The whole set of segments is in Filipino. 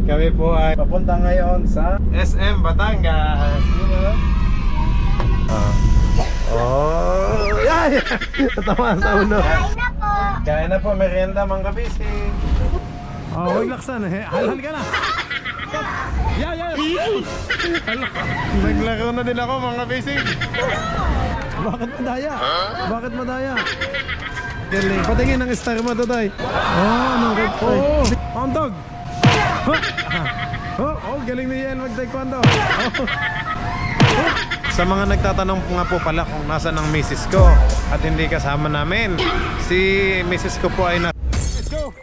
Kami po ay papunta ngayon sa SM Batangas. Oh, yan! Natamaan sa ulo. Kain na po. Kaya na po, merienda mga kabisig. Oh, huwag laksan eh. Halal ka na. Yeah. Naglaro na din ako mga kabisig. Bakit madaya? Bakit madaya? Galing. Patingin ang star mo, Totoy. Anong red flag? Poundog! Galing na yan mag-taekwondo. Sa mga nagtatanong nga po pala kung nasa ng misis ko at hindi kasama namin, si misis ko po ay na... Let's go!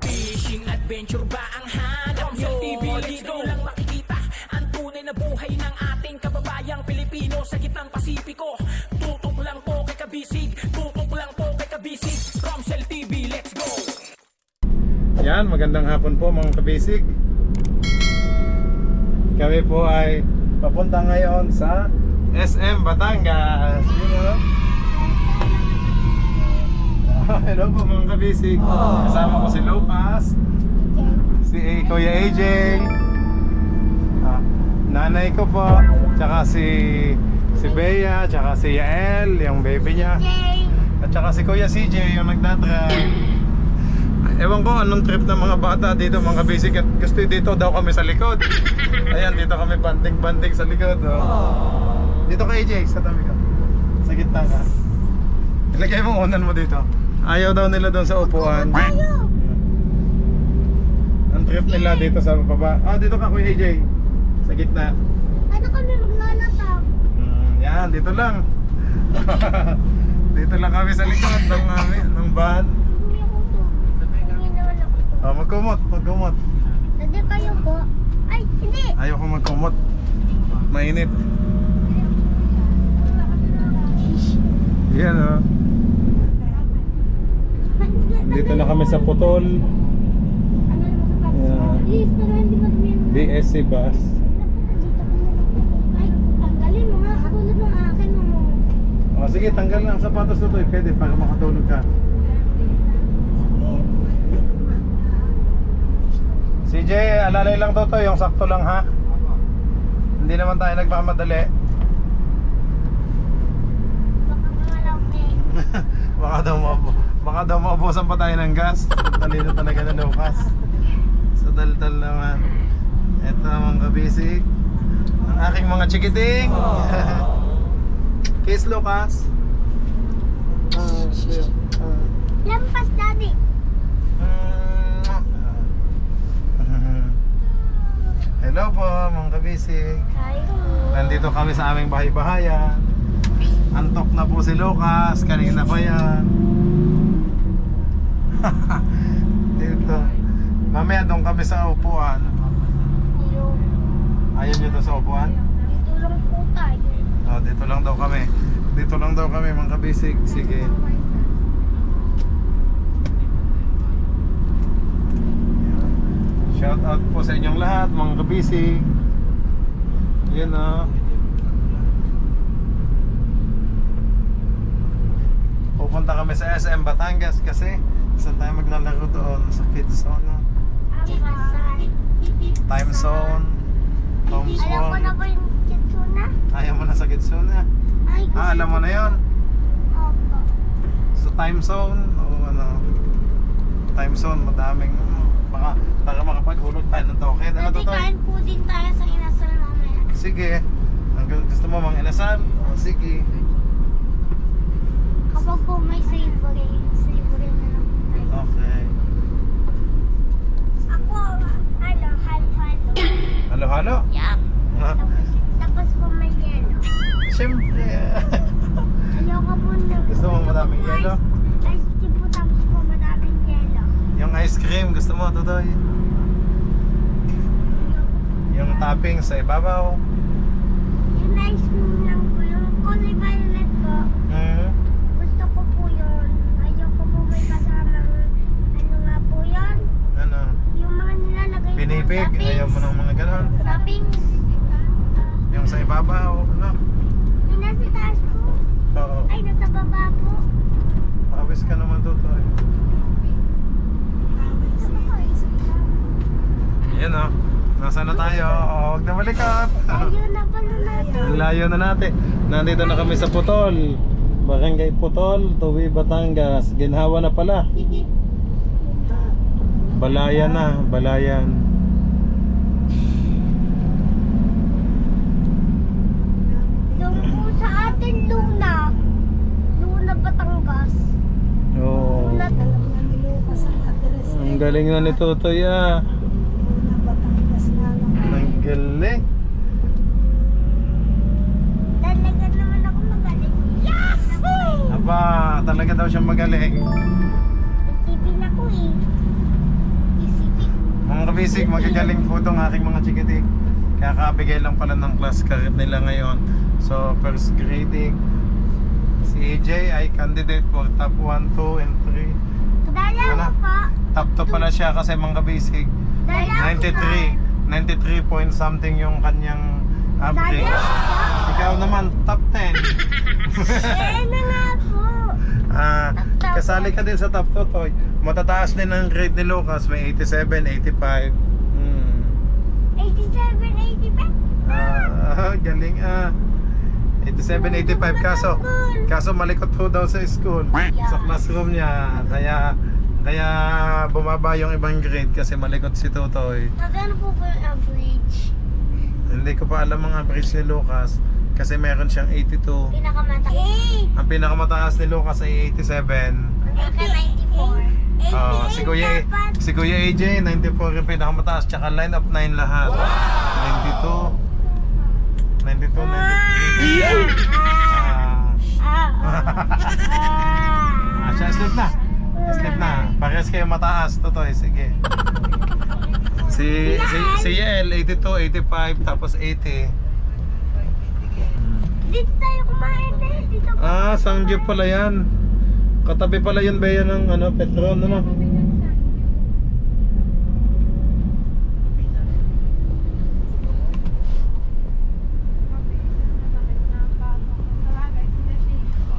Fishing adventure ba ang hanap nyo? TV dito lang makikita ang tunay na buhay ng ating kababayang Pilipino sa gitnang Pasipiko. Tutok lang po kay Kabisig, tutok lang po kay Kabisig. Romsel TV, let's go! Yan, magandang hapon po mga kabisig. Kami po ay papunta ngayon sa SM Batangas. Hello po mga kabisig. Kasama ko si Lucas, si Kuya AJ, nanay ko po, tsaka si Bea, tsaka si Yael, yung baby niya, at tsaka si Kuya CJ, yung nagdadrive. Ewan ko anong trip ng mga bata dito mga kabisig, at gusto dito daw kami sa likod. Ayan, dito kami banting-banting sa likod. Dito ka AJ, sa tabi ka. Sa gitna ka. Ilagay mo unan mo dito. Ayaw daw nila doon sa upuan. Ang trip nila dito sa baba. Dito ka Kuya AJ. Sa gitna. Ano kami magnanatap? Yan, dito lang. Dito lang kami sa likod ng van. Hindi ako to. Hindi naman ako to. Magkumot. Hindi kayo po. Ay, hindi. Ayaw ko magkumot. Mainit. Yan Dito na kami sa Putol. Please, pero hindi madumi. BSC bus. Ay, tanggalin mo nga. Katulad ng akin mo. Sige, tanggal lang ang sapatos na to. Pwede para makatulog ka. CJ, alalay lang daw to. Yung sakto lang ha. Hindi naman tayo nagmamadali. Baka malaki. Baka daw maubusan pa tayo ng gas. Talino talaga na Lucas. Sa daldal naman. Ito mga kabisig, ang aking mga chikiting. Kiss Lucas. Lampas, daddy. Hello po mga kabisig. Hi. Nandito kami sa aming bahay-bahayan. Antok na po si Lucas. Kanina pa yan. Dito. Mamaya doon kami sa upuan. Ayaw nyo doon sa upuan? Dito lang po tayo. Dito lang daw kami. Dito lang daw kami mga kabisig. Sige. Shout out po sa inyong lahat mga kabisig. Yan Pupunta kami sa SM Batangas kasi saan tayo maglalaro doon sa kids zone. Time zone, home Alam ko na zone. po yung kitsuna. Ayaw mo na sa kids zone na. Ay, gusto Alam mo na yon. Opo. Sa time zone o time zone madaming para makapaghulog tayo ng token. Ano Dati to? kain po din tayo sa inasal mamaya. Sige. Gusto mo mang inasal? Sige. Kapag po may savory na lang po tayo. Okay. Ako, halo. Halo-halo? Yup. Tapos po may yelo. Siyempre. Ayoko po na. Gusto mo madaming yelo? Ice cream po tapos po madaming yelo. Yung ice cream, gusto mo, Totoy? Yung topping sa ibabaw. Yung ice cream lang po. Yung kulay violet po. Gusto ko po yun. Ayoko po may kasamang ano nga po yun. Ano? Yung mga nilalagay po. Pinipig? toppings. Ayaw mo ng mga ganon? Toppings. Yung sa ibabaw, ano? Yung nasa taas po. Oo. Ay, nasa baba po. Pawis ka naman, Totoy. Gusto ko ice cream. Yan o. Nasaan na tayo? Huwag na malikot. Ayun na pala natin. Ang layo na natin. Nandito na kami sa Putol. Barangay Putol, Tuwi, Batangas. Ginhawa na pala. Balayan na, Balayan. Doon po sa atin, Luna. Luna, Batangas. Oo. Luna, Ang galing na ni Tutoy ah. Ang galing. talaga naman ako magaling. Yahoo! Aba, talaga daw siyang magaling. Isipin ako eh. Isipin. Mga kabisig, magagaling po itong aking mga chikitik. Kakabigay lang pala ng class card nila ngayon. So, first grading. Si AJ ay candidate for top 1, 2, and 3. Dalawa Ano? pa. Top 2 pala siya kasi mga kabisig. Dalawa 93 point something yung kanyang average. Ikaw naman, top 10. Eh na nga po. Kasali ka din sa top 2, Toy. Matataas din ang grade ni Lucas. May 87, 85. 87, 85. Galing 87, 85 kaso malikot po daw sa school. Sa classroom niya. Kaya bumaba yung ibang grade kasi malikot si Tutoy. Magkano po ba yung average? Hindi ko pa alam ang average ni Lucas kasi meron siyang 82. Pinakamata. Ang pinakamataas ni Lucas ay 87. Ang 94. Si Kuya AJ 94 yung pinakamataas, tsaka line of 9 lahat. 92, 93. Siya, sleep na. Sleep na. Parehas kayo mataas, Totoy. Sige. Si Yael 82, 85, tapos 80. Dito tayo kumain eh. Dito po. Sangyup pala yan. Katabi pala yun ba yan ng Petron, ano?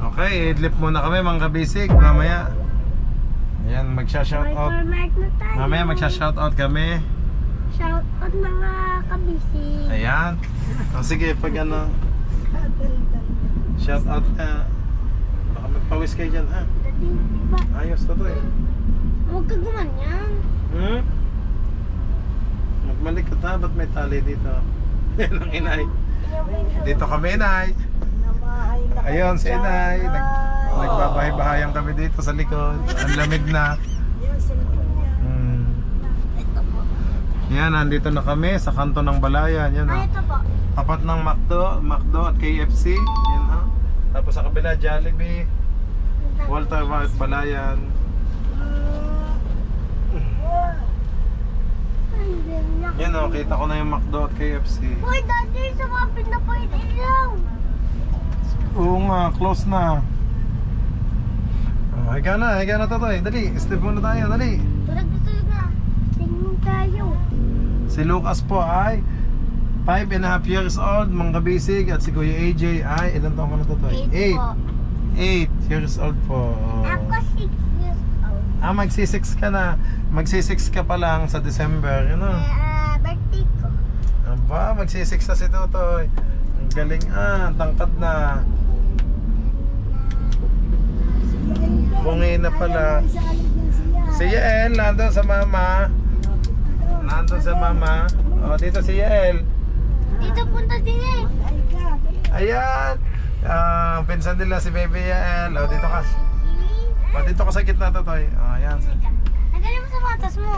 Okay, idlip muna kami mga kabisig. Mamaya. Ayan, magsha-shoutout. Mark na tayo. Mamaya magsha-shoutout kami. Shout out mga kabisi. Ayan. Sige, pag shoutout ka. Baka magpawis kayo dyan, ha? Dati, diba? Ayos to eh. Huwag ka gumanyan. Magmalikot ha, ba't may tali dito? Yan ang inay. Dito kami, inay. Ayun, si inay. Nagbabahay-bahayan kami dito sa likod. Ang lamig na. Yan, nandito na kami sa kanto ng Balayan. Yan, Ay, ito po. tapat ng McDo at KFC. Yan ha. Tapos sa kabila, Jollibee, Walter White, Balayan. Yan o, kita ko na yung McDo at KFC. Uy, dati sa mga pinapain ilaw. Oo nga, close na. Higa na Totoy. Dali, step muna tayo, dali. Tulog na. Tingin tayo. Si Lucas po ay 5.5 years old, mga kabisig. At si Kuya AJ ay, ilan taon ka na Totoy? 8 po. 8 years old po. Ako 6 years old. Magsi-6 ka na. Magsi-6 ka pa lang sa December, you know. Birthday ko. Aba, magsi-6 na si Totoy. Ang galing tangkad na. Bungi na pala. Si Yael, nandun sa mama. Nandun sa mama. O, dito si Yael. Dito punta din eh. Ayan. Pinsan nila si Baby Yael. O, dito ka. O, dito ka sa gitna, Totoy. O, ayan. Nagaling mo sa matas mo.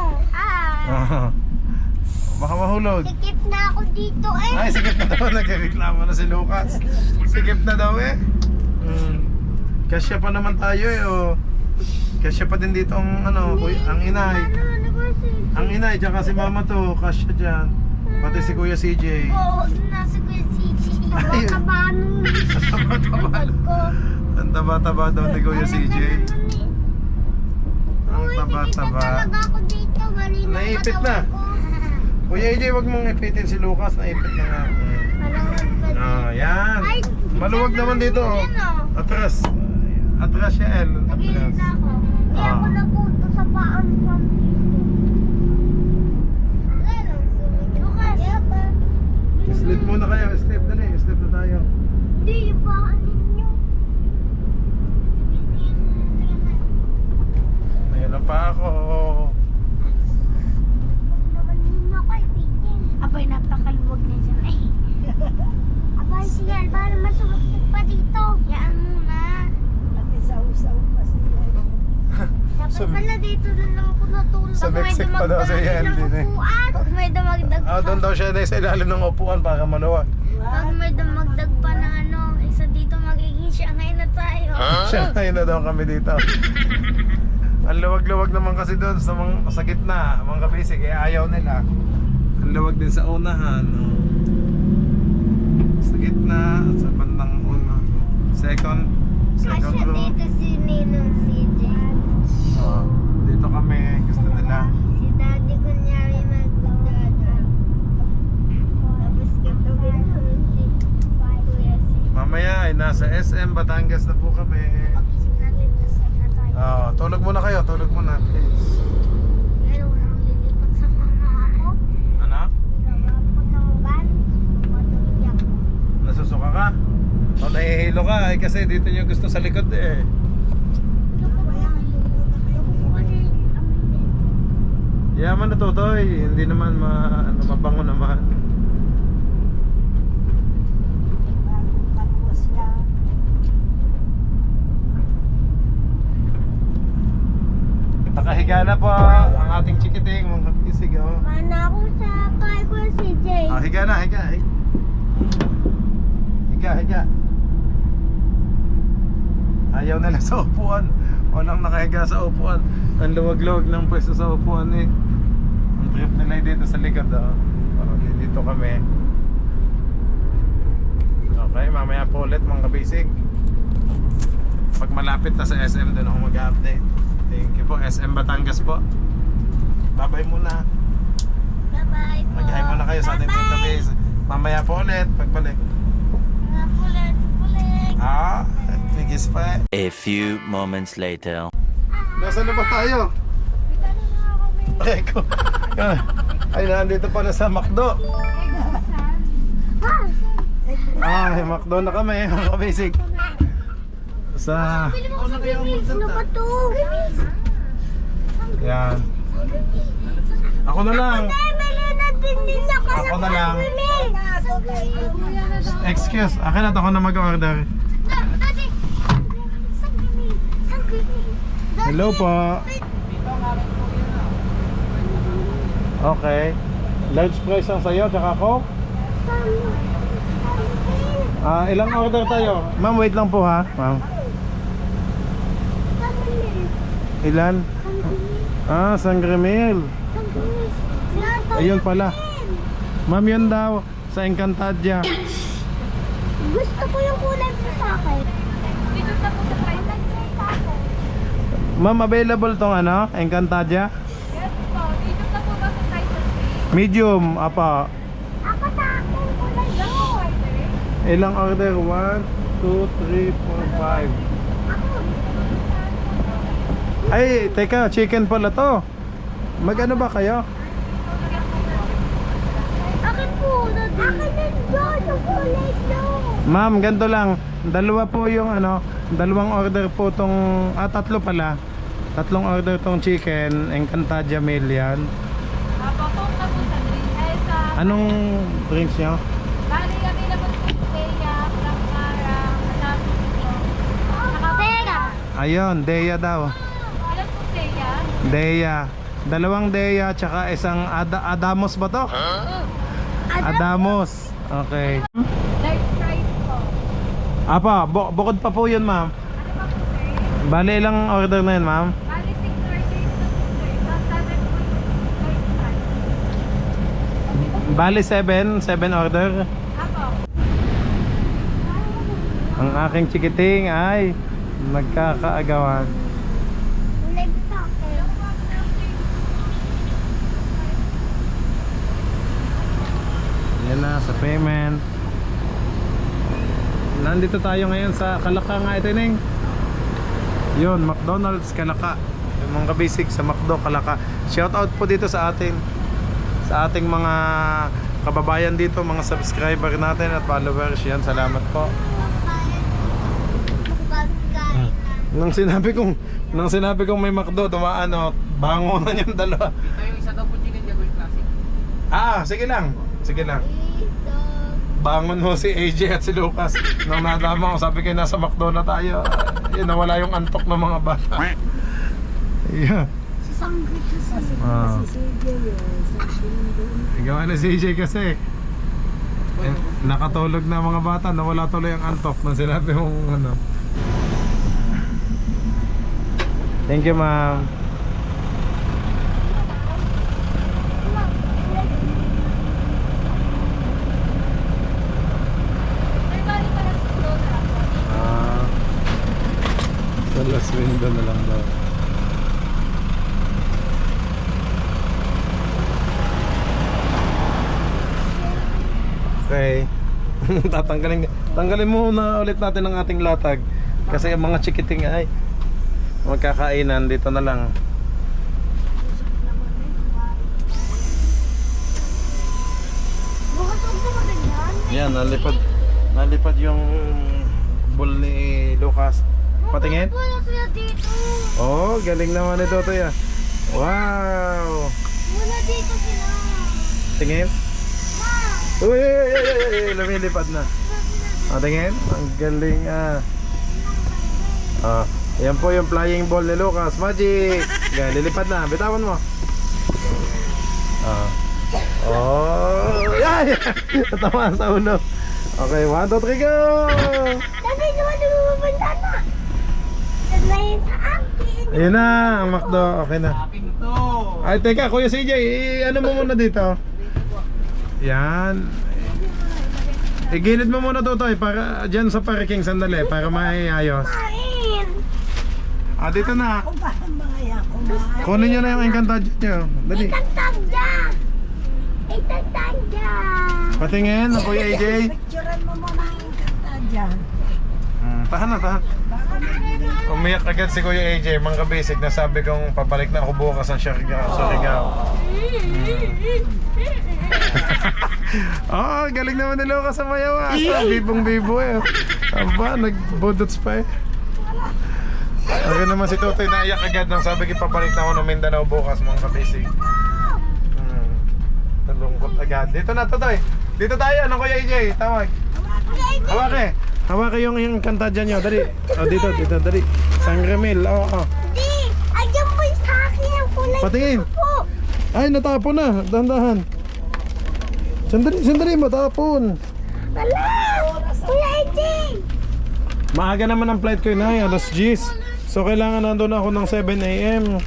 Baka mahulog. Sikip na ako dito eh. Ay, sikip na daw. Nagreklamo na si Lucas. Sikip na daw eh. Kasya pa naman tayo eh. Oh. Kasya pa din dito ang ang inay. Ang inay, tsaka si mama to. Kasya dyan. Pati si Kuya CJ. Oo, nasa Kuya CJ. Ay. Taba nung Taba-taba. ko. Ang taba-taba daw ni Kuya CJ. Ang Uy, taba-taba. talaga ako dito. Mali na Naipit katawan na. ko. Kuya AJ, wag mong ipitin si Lucas. Naipit na nga. Yan. Ay, Maluwag naman dito. Oh. Yan o. Atras. Atras siya, El. Nagilid Atras. na ako. Hindi ako napunto sa paan pang dito. Ano? tayo. Hindi, yung bahan ninyo. Ayun na pa ako. Huwag naman ninyo kaibigan. Abay, napakaluwag na dyan. Ay. Abay, siya, baka masumakit pa dito. Yaan muna. Nakisaw-saw pa siya. Dapat pala dito na lang ako natulog. Sa Mexico pa daw si Yeldin eh. Pag may dumagdag pa. Doon daw siya na sa ilalim ng upuan para maluwag. Pag may dumagdag pa ng ano, isa dito magiging Shanghai na tayo. Siya na daw kami dito. Ang luwag-luwag naman kasi doon sa gitna, mga kabisig, eh ayaw nila. Ang luwag din sa unahan. Oh. Sa gitna, sa bandang una. Second Kasya row. dito si Ninong CJ. Oh, dito kami, gusto nila. Si Daddy kunyari magdadaan. Tapos katabi namin si Kuya si. Mamaya ay nasa SM Batangas na po kami. Pagising natin sa na tayo. Oh, tulog muna kayo, tulog muna please. Pero walang lilipot sa mama ako. Ano? Gawa po ng van. Matuloy ako. Nasusuka ka? O nahihilo ka eh, kasi dito nyo gusto sa likod eh. Yaman na Totoy, hindi naman mabango naman. Tapos yan. Nakahiga na po ang ating chikiting, mga kisig oh. Mana ako sa kay Kuya CJ. Higa na, higa. Higa. Ayaw nila sa upuan. Walang nakahiga sa upuan. Ang luwag-luwag ng pwesto sa upuan eh. Ang trip nila ay dito sa likod oh. Dito kami. Okay, mamaya po ulit mga kabisig. Pag malapit na sa SM doon ako mag-update. Thank you po, SM Batangas po. Bye-bye muna. Bye-bye po. Mag-hi muna kayo sa ating database. Mamaya po ulit, pagbalik. Pulit. Tigis pa eh. A few moments later. Nasaan na ba tayo? Eko. Ay, nandito pa na sa McDo. Ay, McDo na kami, mga kabisig. Sa... Ano ba to? Yan. Ako na lang. Ako na lang. Excuse, akin na to, ako na mag-order. Hello po. Okay. Large price ang sayo, tsaka Coke. Ilang order tayo? Ma'am, wait lang po ha. Ma'am. Ilan? Sangre Meal. Ayun pala. Ma'am, yun daw. Sa Encantadia. Gusto ko yung kulay mo sa akin. Dito na po sa kayo. Ma'am, available tong ano? Encantadia? Yes po. Dito na po ba sa Tyson Bay? Medium, apa. Ako sa akin kulay go. Ilang order? 1, 2, 3, 4, 5. Ay, teka, chicken pala to. Mag-ano ba kayo? Akin po. Akin din doon. Yung kulay go. Ma'am, ganito lang. Dalawa po yung ano, dalawang order po tong, tatlo pala. Tatlong order tong chicken, Encantadia meal yan. Papakong na po sa drink. Ay, sa... Anong drinks nyo? Bali kami na po sa Teya, Prakara, Teka. Ayun, Deya daw. Ilan po Teya? Deya. Dalawang Deya, tsaka isang Adamos ba to? Adamos. Okay. Large price po. Apa, bukod pa po yun ma'am. Ano pa po sir? Bali ilang order na yun ma'am? Bali 6 orders na po sir. So 7 po yung Bali 7 order. Apo. Ang aking chikiting ay nagkakaagawan. Kulay mo sa akin. Yan na sa payment. Nandito tayo ngayon sa Kalaka nga ito Ning. Yun, McDonald's Kalaka. Yung mga basic sa McDo Kalaka. Shout out po dito sa atin. Sa ating mga kababayan dito, mga subscriber natin at followers. Yan, salamat po. Nang sinabi kong may McDo, dumaan o, bangunan yung dalawa. Ito yung isa daw po chicken gagawin classic. Sige lang. Sige lang. Bangon mo si AJ at si Lucas. Nang nadama ko, sabi ko nasa McDo na tayo. Yun, nawala yung antok ng mga bata. Yeah. Kasi Ah. si CJ sabi nandun. Ikaw na si AJ kasi. Nakatulog na mga bata, nawala tuloy ang antok nang sinabi mong ano. Thank you, ma'am. May galing para sa Dora. Sa Las Window na lang daw. Okay. Tanggalin muna ulit natin ang ating latag. Kasi ang mga chikiting ay magkakainan dito na lang. Bukas huwag mo maganyan. Yan, nalipad yung bull ni Lucas. Patingin? Wala sila dito. Oh, galing naman ito to ya. Wow! Wala dito sila. Tingin? Ma, Uy, lumilipad na. Tingin? Ang galing yan po yung flying ball ni Lucas. Magic! Yan, lilipad na. Bitawan mo. Yan! Natamaan sa ulo. Okay, 1, 2, 3, go! dati naman lumabanda na. Dahil sa akin. Ayun na, ang McDo. Okay na. Akin to. Ay, teka, Kuya CJ, ano mo muna dito? Yan. Igilid mo muna to, Toy, para dyan sa parking sandali, para maayos. Kain. Dito na. Kumain mga yan, kumain. Kunin nyo na yung Encantadia nyo. Dali. Itagtagya. Itagtagya. Patingin, Kuya AJ. Picturean mo muna yung kanta dyan. Tahan na, tahan. Baka may Umiyak agad si Kuya AJ, mga basic na sabi kong papalik na ako bukas ng Surigao. Galing naman ni Lucas sa mayaw. Bibong bibo eh. Aba, nagbudots pa eh. Okay naman si Totoy, naiyak agad nang sabi ko papalik na ako ng Mindanao bukas, mga kabisig. Talungkot agad. Dito na, Totoy. Dito tayo, ano Kuya AJ? Tawag. Hawake. Hawake yung kanta dyan nyo. Dali. Dito, dali. Sangre Mil. Di, ayan po yung sa akin yung kulay. Patingin. Po. Ay, natapon na. Dahan-dahan. Sandali, matapon. Wala. Kuya AJ. Maaga naman ang flight ko yun, alas 10. So, kailangan nandun ako ng 7 a.m.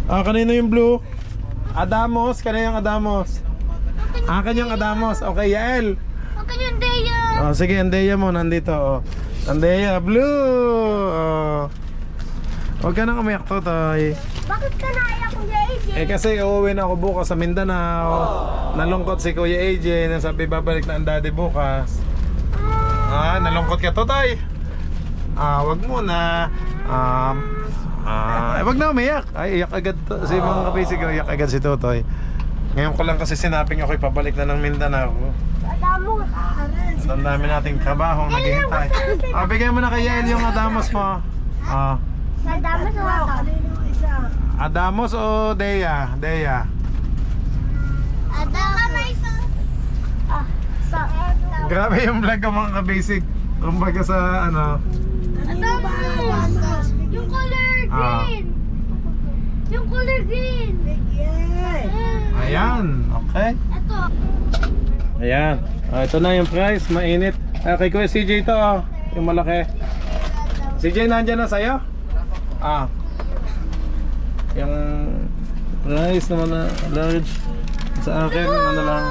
Kanino yung blue? Adamos. Kanino yung Adamos? Kanyang Adamos. Okay, Yael. Huwag yung Deya. Sige, Andeya mo, nandito. Andeya, blue. Huwag ka nang umiyak, Totoy. Bakit ka naiyak, Kuya AJ? Kasi uuwi na ako bukas sa Mindanao. Nalungkot si Kuya AJ na sabi babalik na ang daddy bukas. Nalungkot ka, Totoy. Wag muna. Wag na umiyak. Ay, iyak agad si mga kabisig. Iyak agad si Totoy. Ngayon ko lang kasi sinabing ako'y pabalik na ng Mindanao. Adamo. Ang dami nating trabaho naghihintay. Bigyan mo na kay Yael yung Adamos mo. Adamo sa wato. kanino isa. Adamos o Deya? Deya. Adamo may isa. Grabe yung vlog ko mga kabisig. Kumbaga sa ano. Adamo. Yung color green. Yung color green. Yeah. Ayan, okay. Ito. Ayan. Ito na yung price, mainit. Kay Kuya CJ ito, yung malaki. CJ, nandyan na sa'yo? Yung price naman na large. Sa akin, ano lang.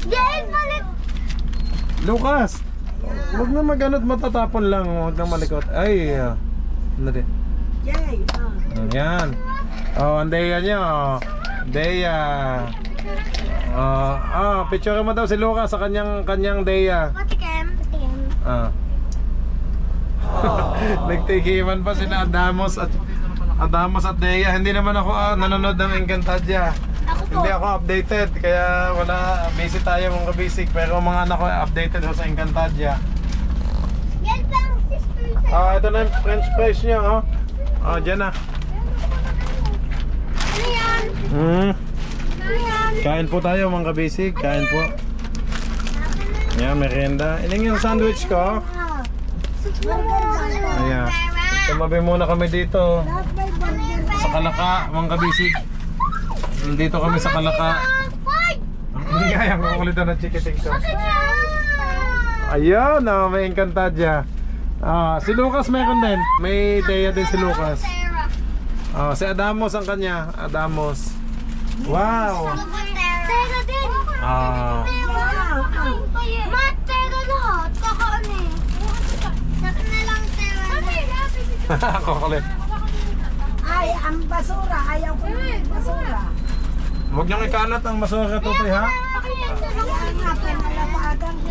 Yan, balik. Lucas! Huwag na mag-ano't matatapon lang. Huwag na malikot. Ay, ano din. Jay, Ayan. Ang Deya nyo. Deya. Picture mo daw si Lucas sa kanyang Deya. Patikim. Nagtikiman pa sila Adamos at Deya. Hindi naman ako nanonood ng Encantadia. Ako po. Hindi ako updated, kaya wala, busy tayo mga kabisig. Pero mga anak ko updated ho sa Encantadia. Yan ba ang sister sa'yo? Ito na yung french fries niya, oh. Dyan na. Ano yan? Ano yan? Kain po tayo mga kabisig, kain po. Yan, merienda. Ilang yung sandwich ko. Ayan. Tumabi muna kami dito. Sa Kalaka, mga kabisig. Nandito kami sa Kalaka. Hindi kaya kung ulit ng chikiting ko. Ayun, may Encantadia. Si Lucas meron din. May Dea din si Lucas. Si Adamos ang kanya. Adamos. Wow. Tera din. Mat, tera lahat. Kakaano eh. Saka na lang tera. Ako kulit. Ay, ang basura. Ayaw ko ng basura. Huwag niyong ikalat ang masura tutoy ha. Kaya nga, pinalapagan ko.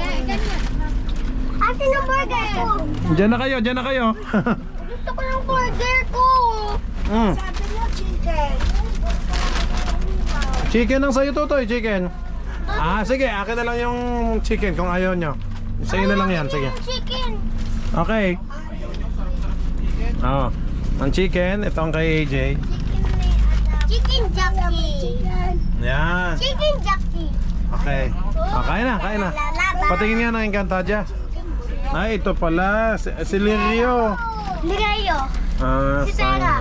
Atin ang burger ko. Diyan na kayo, diyan na kayo. Gusto ko ng burger ko. Sabi niya, chicken. Chicken ang sa'yo tutoy, chicken. Sige, akin na lang yung chicken kung ayaw nyo. Sa'yo na lang yan, sige. Chicken. Okay. Ang chicken, ito ang kay AJ. Chicken jockey. Yan. Chicken jockey. Okay. Kain na, kain na. Patingin nga ng Encantadia. Ay, ito pala, si Lirio. Ligayo. Si Tera.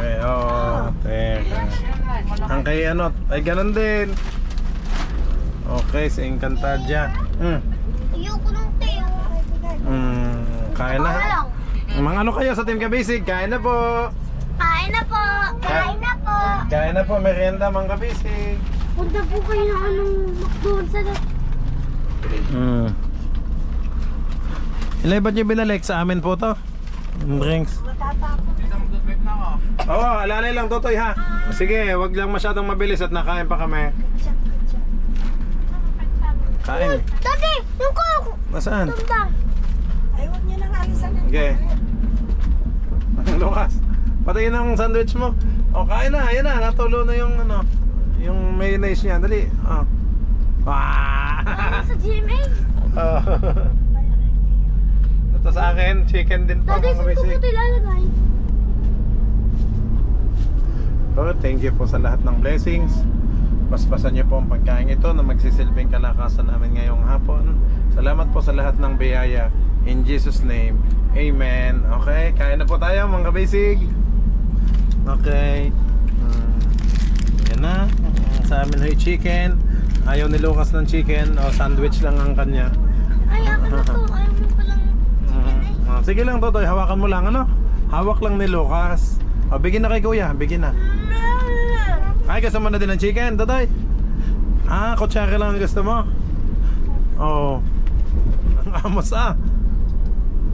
Teka. Ang kay ano, ay ganun din. Okay, si Encantadia. Ayoko ng tayo. Kain na. Mga ano kayo sa Team Kabisig? Kain na po. Kain na po. Kain na po. Kain na po, merienda mga Kabisig. Punta po kayo ng anong McDonald's sa Ilay, ba't nyo binalik? Sa amin po to. Yung drinks. Isa mag-drive na ako. Oo, alalay lang tutoy ha. Sige, wag lang masyadong mabilis at nakain pa kami. Kain. Dati, yung ko. Nasaan? Tumba. Ay, huwag niyo nang alisan ng Okay. Lukas, patayin ang sandwich mo. Kain na, ayan na, natulo na yung ano, yung mayonnaise niya. Dali. Ano sa GMA? Ito sa akin, chicken din po Dati, mga saan ko basic. po ito ilalagay? Thank you po sa lahat ng blessings. Paspasan niyo po ang pagkain ito na magsisilbing kalakasan namin ngayong hapon. Salamat po sa lahat ng biyaya. In Jesus name, Amen. Okay, kain na po tayo mga kabisig. Okay. Yan na. Sa amin ay chicken. Ayaw ni Lucas ng chicken. Sandwich lang ang kanya. Ay, ako na to. Ayaw mo palang Sige lang Totoy, hawakan mo lang ano. Hawak lang ni Lucas. Bigyan na kay kuya, bigyan na. Ay, gusto mo na din ng chicken, Totoy? Kutsara lang ang gusto mo? Oo. Ang amos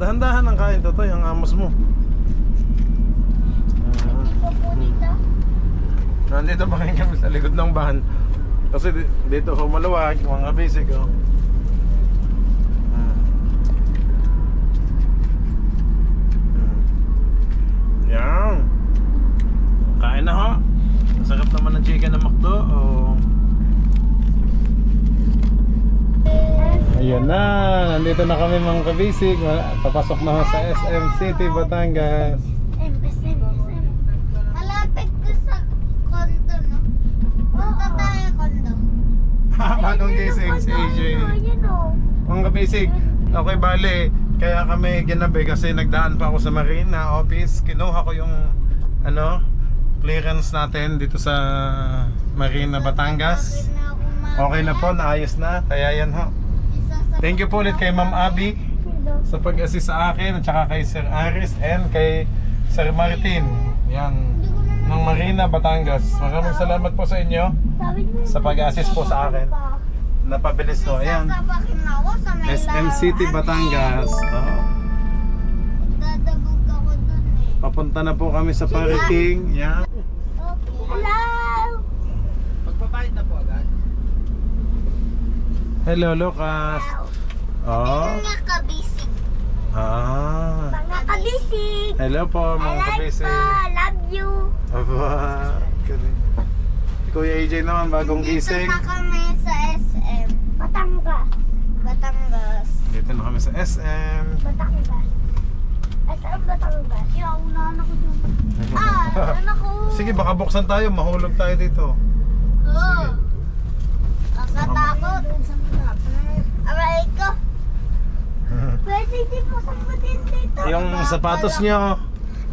Dahan-dahan ang kain, Totoy, ang amos mo. Nandito pa rin kami sa likod ng van. Kasi dito ho maluwag, mga basic Yan. Kain na ho. Masarap naman ng chicken ng McDo. Ayun na, nandito na kami mga kabisig. Papasok na ho sa SM City, Batangas. SM. Malapit ko sa condo, no? Punta tayo condo. Bagong gising si AJ. Ayun o. Mga kabisig, okay bale. Kaya kami ginabi kasi nagdaan pa ako sa Marina office. Kinuha ko yung clearance natin dito sa Marina, Batangas. Okay na po, naayos na. Kaya yan ho. Thank you po ulit kay Ma'am Abby sa pag-assist sa akin at saka kay Sir Aris and kay Sir Martin. Yan, ng Marina, Batangas. Maraming salamat po sa inyo sa pag-assist po sa akin. Napabilis ho. Ayan. SM City, Batangas. Dadabog ako dun eh. Papunta na po kami sa parking. Yan. Hello! Magbabayad na po agad. Hello, Lucas. Mga kabisig. Mga kabisig. Hello po, mga I like kabisig. po. Love you. Aba, galing. Kuya AJ naman, bagong gising. Dito na kami sa SM. Batangas. Dito na kami sa SM. Batangas. SM Batangas. Yung unahan ako dun. Unahan ako. Sige, baka buksan tayo, mahulog tayo dito. Oo. Nakatakot. Aray ko. Pwede di po sambutin dito. Yung sapatos nyo,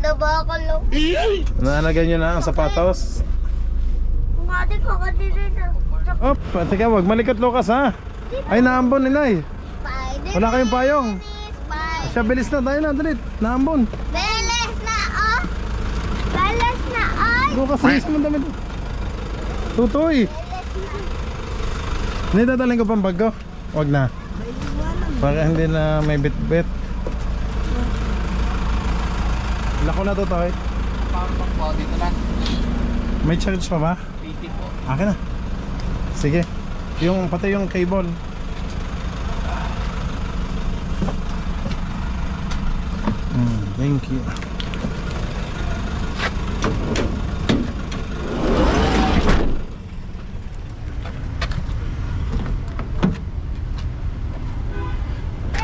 Nabakalong. nalagyan nyo na ang sapatos. Umati ko ka dito. Op, teka, wag malikot Lucas ha. Ay, naambon nilay. Wala kayong payong. Siya, bilis na tayo na, dalit. Naambon. Beles na oh. Beles na ay. Lucas, bilis naman damit. Tutoy. Hindi dadalhin ko pang bag ko. Wag na. Para hindi na may bit-bit. Lako na to, Toy. Powerbank po, dito na. May charge pa ba? 80 po. Akin na. Sige. Yung pati yung cable. Thank you.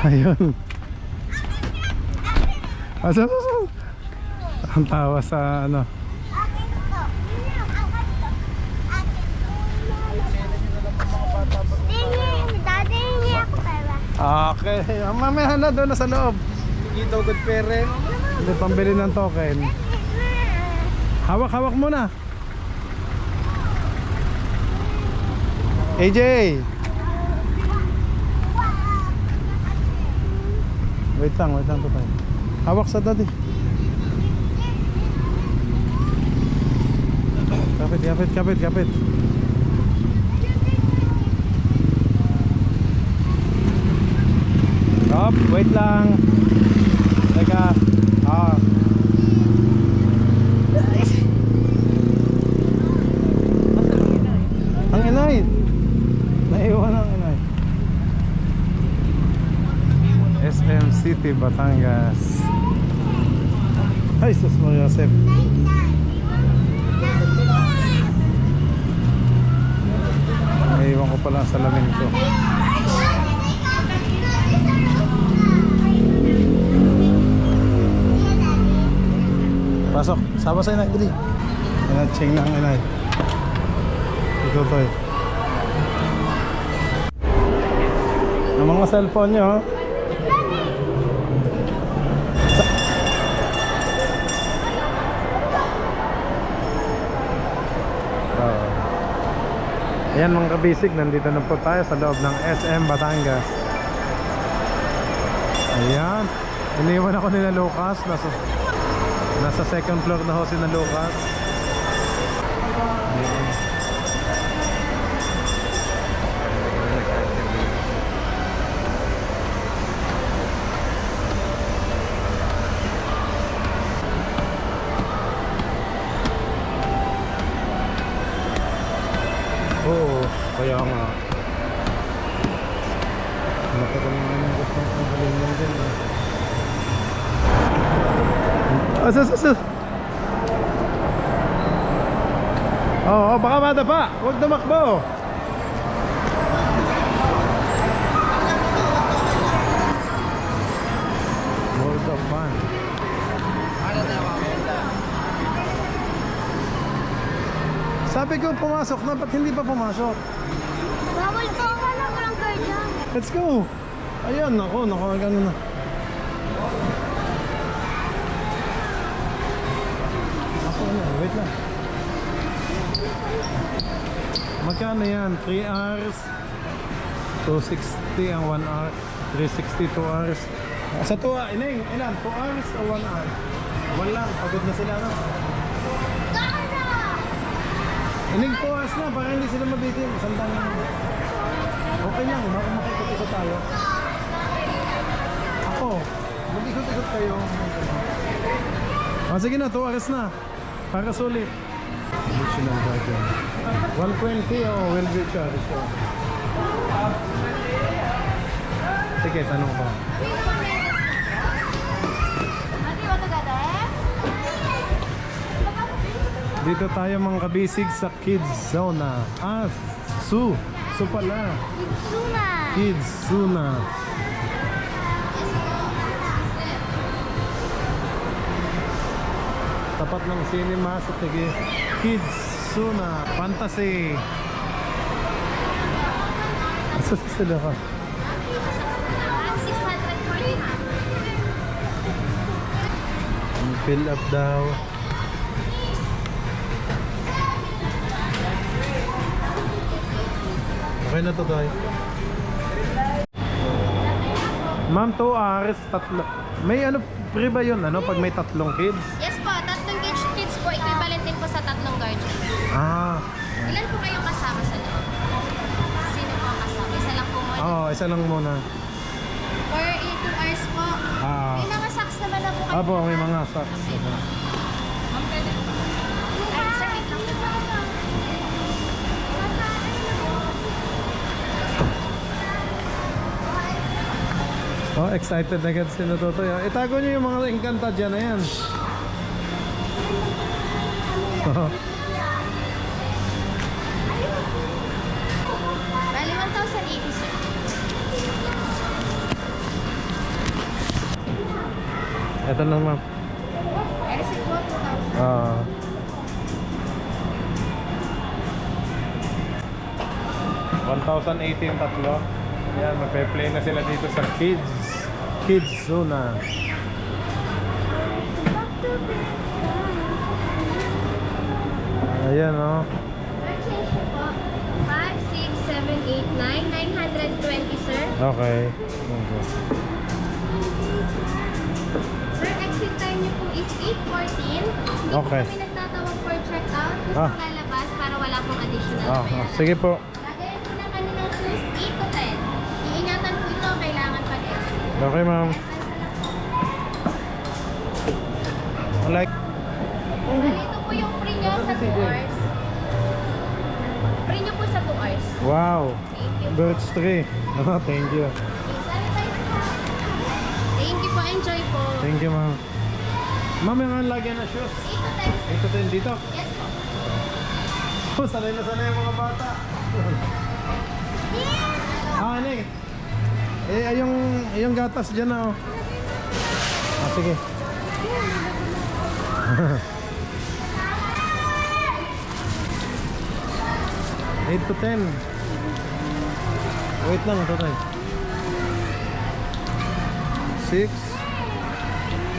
Ayun. Asa. Ang tawa sa ano. Akin to. Daddy, hindi ako pera. Okay. Mamaya na doon na sa loob. Dito, good parent. Hindi pambili ng token. Hawak muna. AJ. Wait lang to tayo. Hawak sa daddy. Kapit. Stop, wait lang. Teka. Ang inay. Naiwan ang inay. SM City, Batangas. Ay, sus mo Joseph. Naiwan ko pala sa salamin ko. Pasok, sama sa inay, dali. Inatsing na ang inay. Ito to eh. Ang mga cellphone nyo, ha? Ayan mga kabisig, nandito na po tayo sa loob ng SM Batangas. Ayan, iniwan ako nila Lucas. Nasa second floor na ho si na Lucas. Oo, kaya nga. Matagal na naman gusto ng galingan din. Asa. Oo, baka madapa. Huwag tumakbo. World of Fun. Sabi ko pumasok na, ba't hindi pa pumasok? Bawal ko. Wala ko lang guardian. Let's go! Ayan, ako, gano na. Ako na, wait lang. Magkano yan? 3 hours? 260 ang 1 hour. 360, 2 hours. Sa 2 hours, ilan? 2 hours o 1 hour? 1 lang, pagod na sila na. Ining 2 hours na, para hindi sila mabitin. Sandang lang. Okay lang, baka makikot-ikot tayo. Ako, mag-ikot-ikot kayo. Sige na, 2 hours na. Para sulit. Additional budget. 120 o will be charged. Sige, tanong ko. Dito tayo mga kabisig sa Kids Zona. Zoo pala. Suna. Kids Zona. Tapat ng cinema sa tigi Kids Zona Fantasy. Asa sila ka? 640. Fill up daw. Okay na to tayo. Ma'am, 2 hours, tatlo. May ano, free ba yun? Ano, pag may tatlong kids? Yes po, tatlong kids po, equivalent din po sa tatlong guardian. Ah, Ilan po kayong kasama sa loob? Sino po ang kasama? Isa lang po muna. oo, isa lang muna. For 2 hours po. Ah, May mga socks naman na po kayo. apo, may mga socks. Ma'am, pwede po. Ay, sakit lang po. Oh, excited na agad si Natutoy. Itago niyo yung mga engkanta dyan na yan. Bali, 1,080 sir. Ito na ma'am. Exit po, 2,000. Ah. $1,080 yung tatlo. Yan, magpe-play na sila dito sa Kids Zona. Ayan, oh. Sir, change niyo po. 5, 6, 7, 8, 9. 920 sir. Okay. Sir, exit time niyo po is 8:14. Hindi Okay. po kami nagtatawag for check-out. Gusto Ah. lalabas para wala pong additional Ah, fare. sige po. Lagayan po na kanilang shoes 8 to 10. Iingatan po ito, kailangan pag-exit. Okay, ma'am. Like, Dito po yung free nyo sa 2 hours. Free nyo po sa 2 hours. wow. Thank you. Birch tree. Oh, thank you. Sanitize po. Thank you po, enjoy po. Thank you, ma'am. Ma'am, yung lagyan na shoes. 8 to 10 sir. Ito din dito. Yes po. Oh, sanay na sanay yung mga bata. Ah, ano eh. Eh, yung gatas dyan na, oh. Ah, sige. 8 to 10. Wait lang, ito tayo. 6.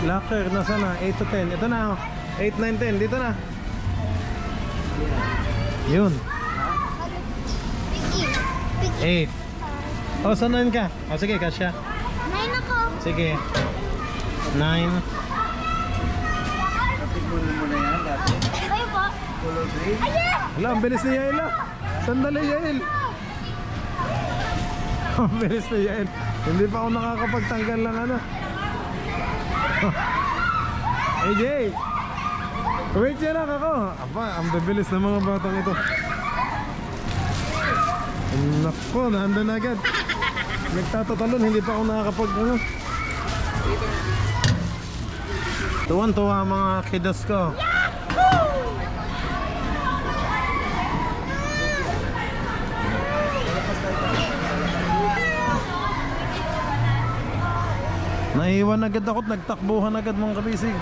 Locker, nasa na? 8 to 10. Ito na, oh. 8, 9, 10. Dito na. Yun. 8. Oh, sa 9 ka? Oh, sige, kasya. 9 ako. Sige. 9. Kayo po. Ayan! Wala, ang bilis ni Yael, ah. Sandali, Yael. Ang bilis ni Yael. Hindi pa ako nakakapagtanggal ng ano. AJ! Wait yan lang ako. Aba, ang bibilis ng mga batang ito. Nako, nandun agad. Nagtatatalon, hindi pa ako nakakapag ano. Tuwan-tuwa ang mga kiddos ko. Naiwan agad ako at nagtakbuhan agad mga kabisig.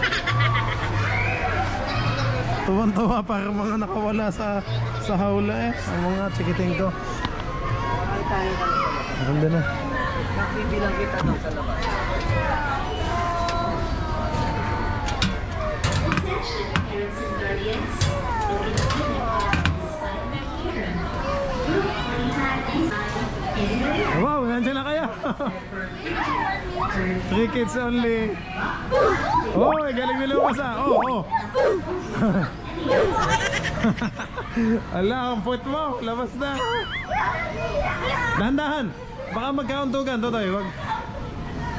Tuwan-tuwa para mga nakawala sa hawla eh. Ang mga chikiting ko. Ganda na. Nakibilang kita ng sa labas. Wow, nandiyan na kayo. 3 kids only. Oh, galing niluwas ah. Oh. Ala, ang foot mo. Labas na. Dahan-dahan. Baka magkauntugan. Totoy, wag.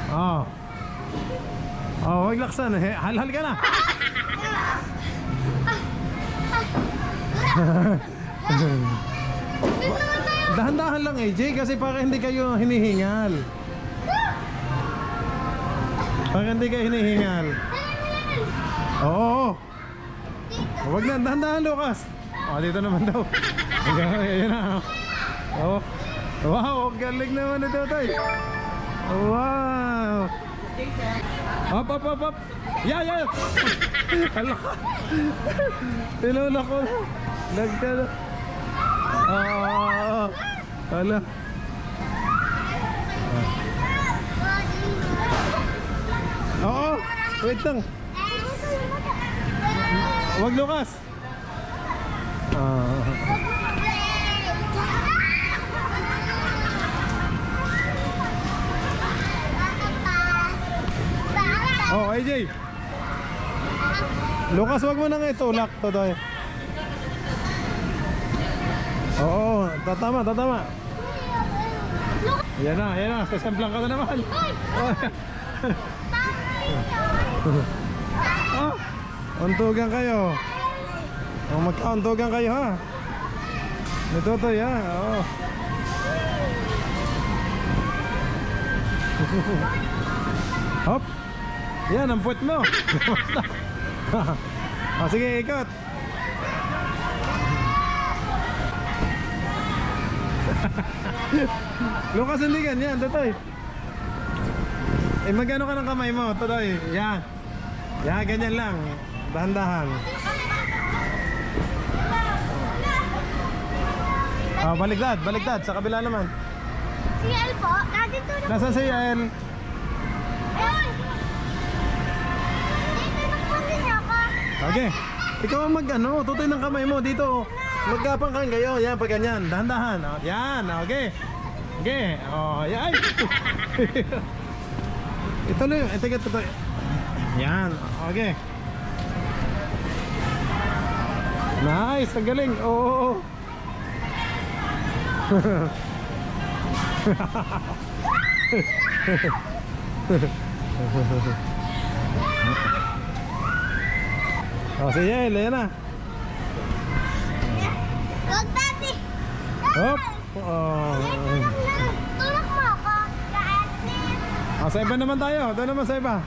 Oh. Oh, wag laksan. Hal-hal ka na. Dahan-dahan lang AJ kasi para hindi kayo hinihingal. Para hindi kayo hinihingal. Oo. Huwag na, dahan-dahan Lucas. Dito naman daw. Ayan na. Oh. Wow, galing naman ito tayo. Wow. Up. Yeah. Hala. Tinulak ko na. Nagkala. Hala. Oo. Wait lang. Huwag Lucas. Oh, AJ. Lucas, wag mo nang itulak to tayo. Oo, tatama. Yan na, sasemplang ka na naman. Untugan kayo. Magkauntugan kayo ha. Ito to ya. Oo. Hop. Yan, ang puwet mo. Sige, ikot. Lucas, hindi ganyan, Totoy. Magano ka ng kamay mo, Totoy. Yan. Yan, ganyan lang. Dahan-dahan. Baliktad. Sa kabila naman. Si El po, nandito na. Nasaan si El? Ayun! Dito na po din ako. Okay. Ikaw ang tutoy ng kamay mo dito. Magkapang kayo. Yan, pag ganyan. Dahan-dahan. Yan, okay. Okay. Yan. Ituloy. Tutoy. Yan, okay. Nice, ang galing. Oo. Sige, ayan na. Wag, Daddy! Hop. Tulak mo ako. Sa iba naman tayo. Doon naman sa iba.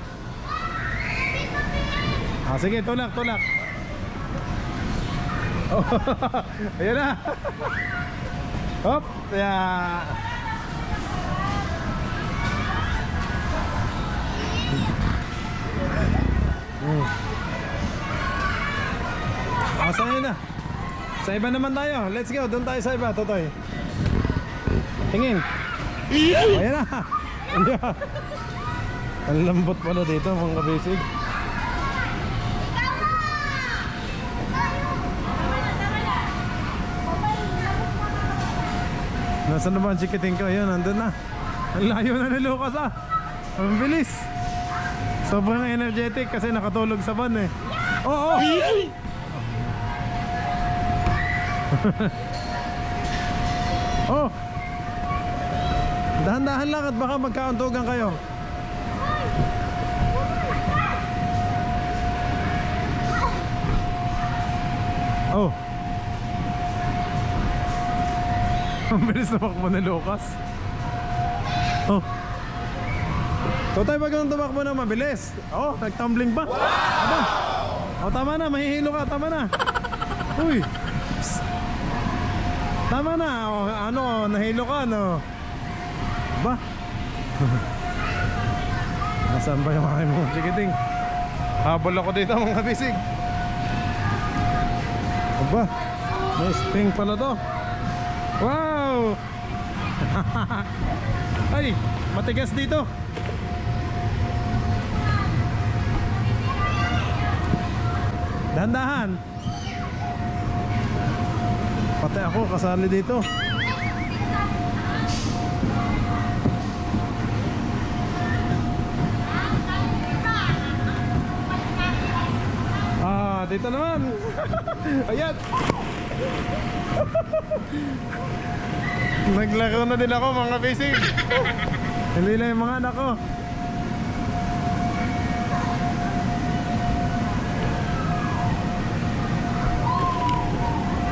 Sige, tulak. Ayan na. Hop. Yeah. Saan na? Sa iba naman tayo. Let's go. Doon tayo sa iba, Totoy. Tingin. Ayan na. Ang lambot pala dito, mga kabisig. Nasaan naman ang chikiting ko? Ayun, nandun na. Ang layo na ni Lucas ah. Ang bilis. Sobrang energetic kasi nakatulog sa van eh. Oo! Oh! Dahan-dahan lang at baka magkauntugan kayo. Oh! Ang bilis na makbo ni Lucas. Oh! Totoy, pag nung tumakbo na mabilis. Oh, nagtumbling pa. Aba. Oh, tama na, mahihilo ka, tama na. Uy. Psst. Tama na. Oh, nahilo ka, no. Ba? Nasaan ba yung aking mga chikiting? Habol ako dito, mga bisig. Aba. May spring pala to. Wow. Ay, matigas dito. Dahan-dahan. Pati ako kasali dito. Dito naman. Ayan. Naglaro na din ako, mga basic. Hindi lang yung mga anak ko.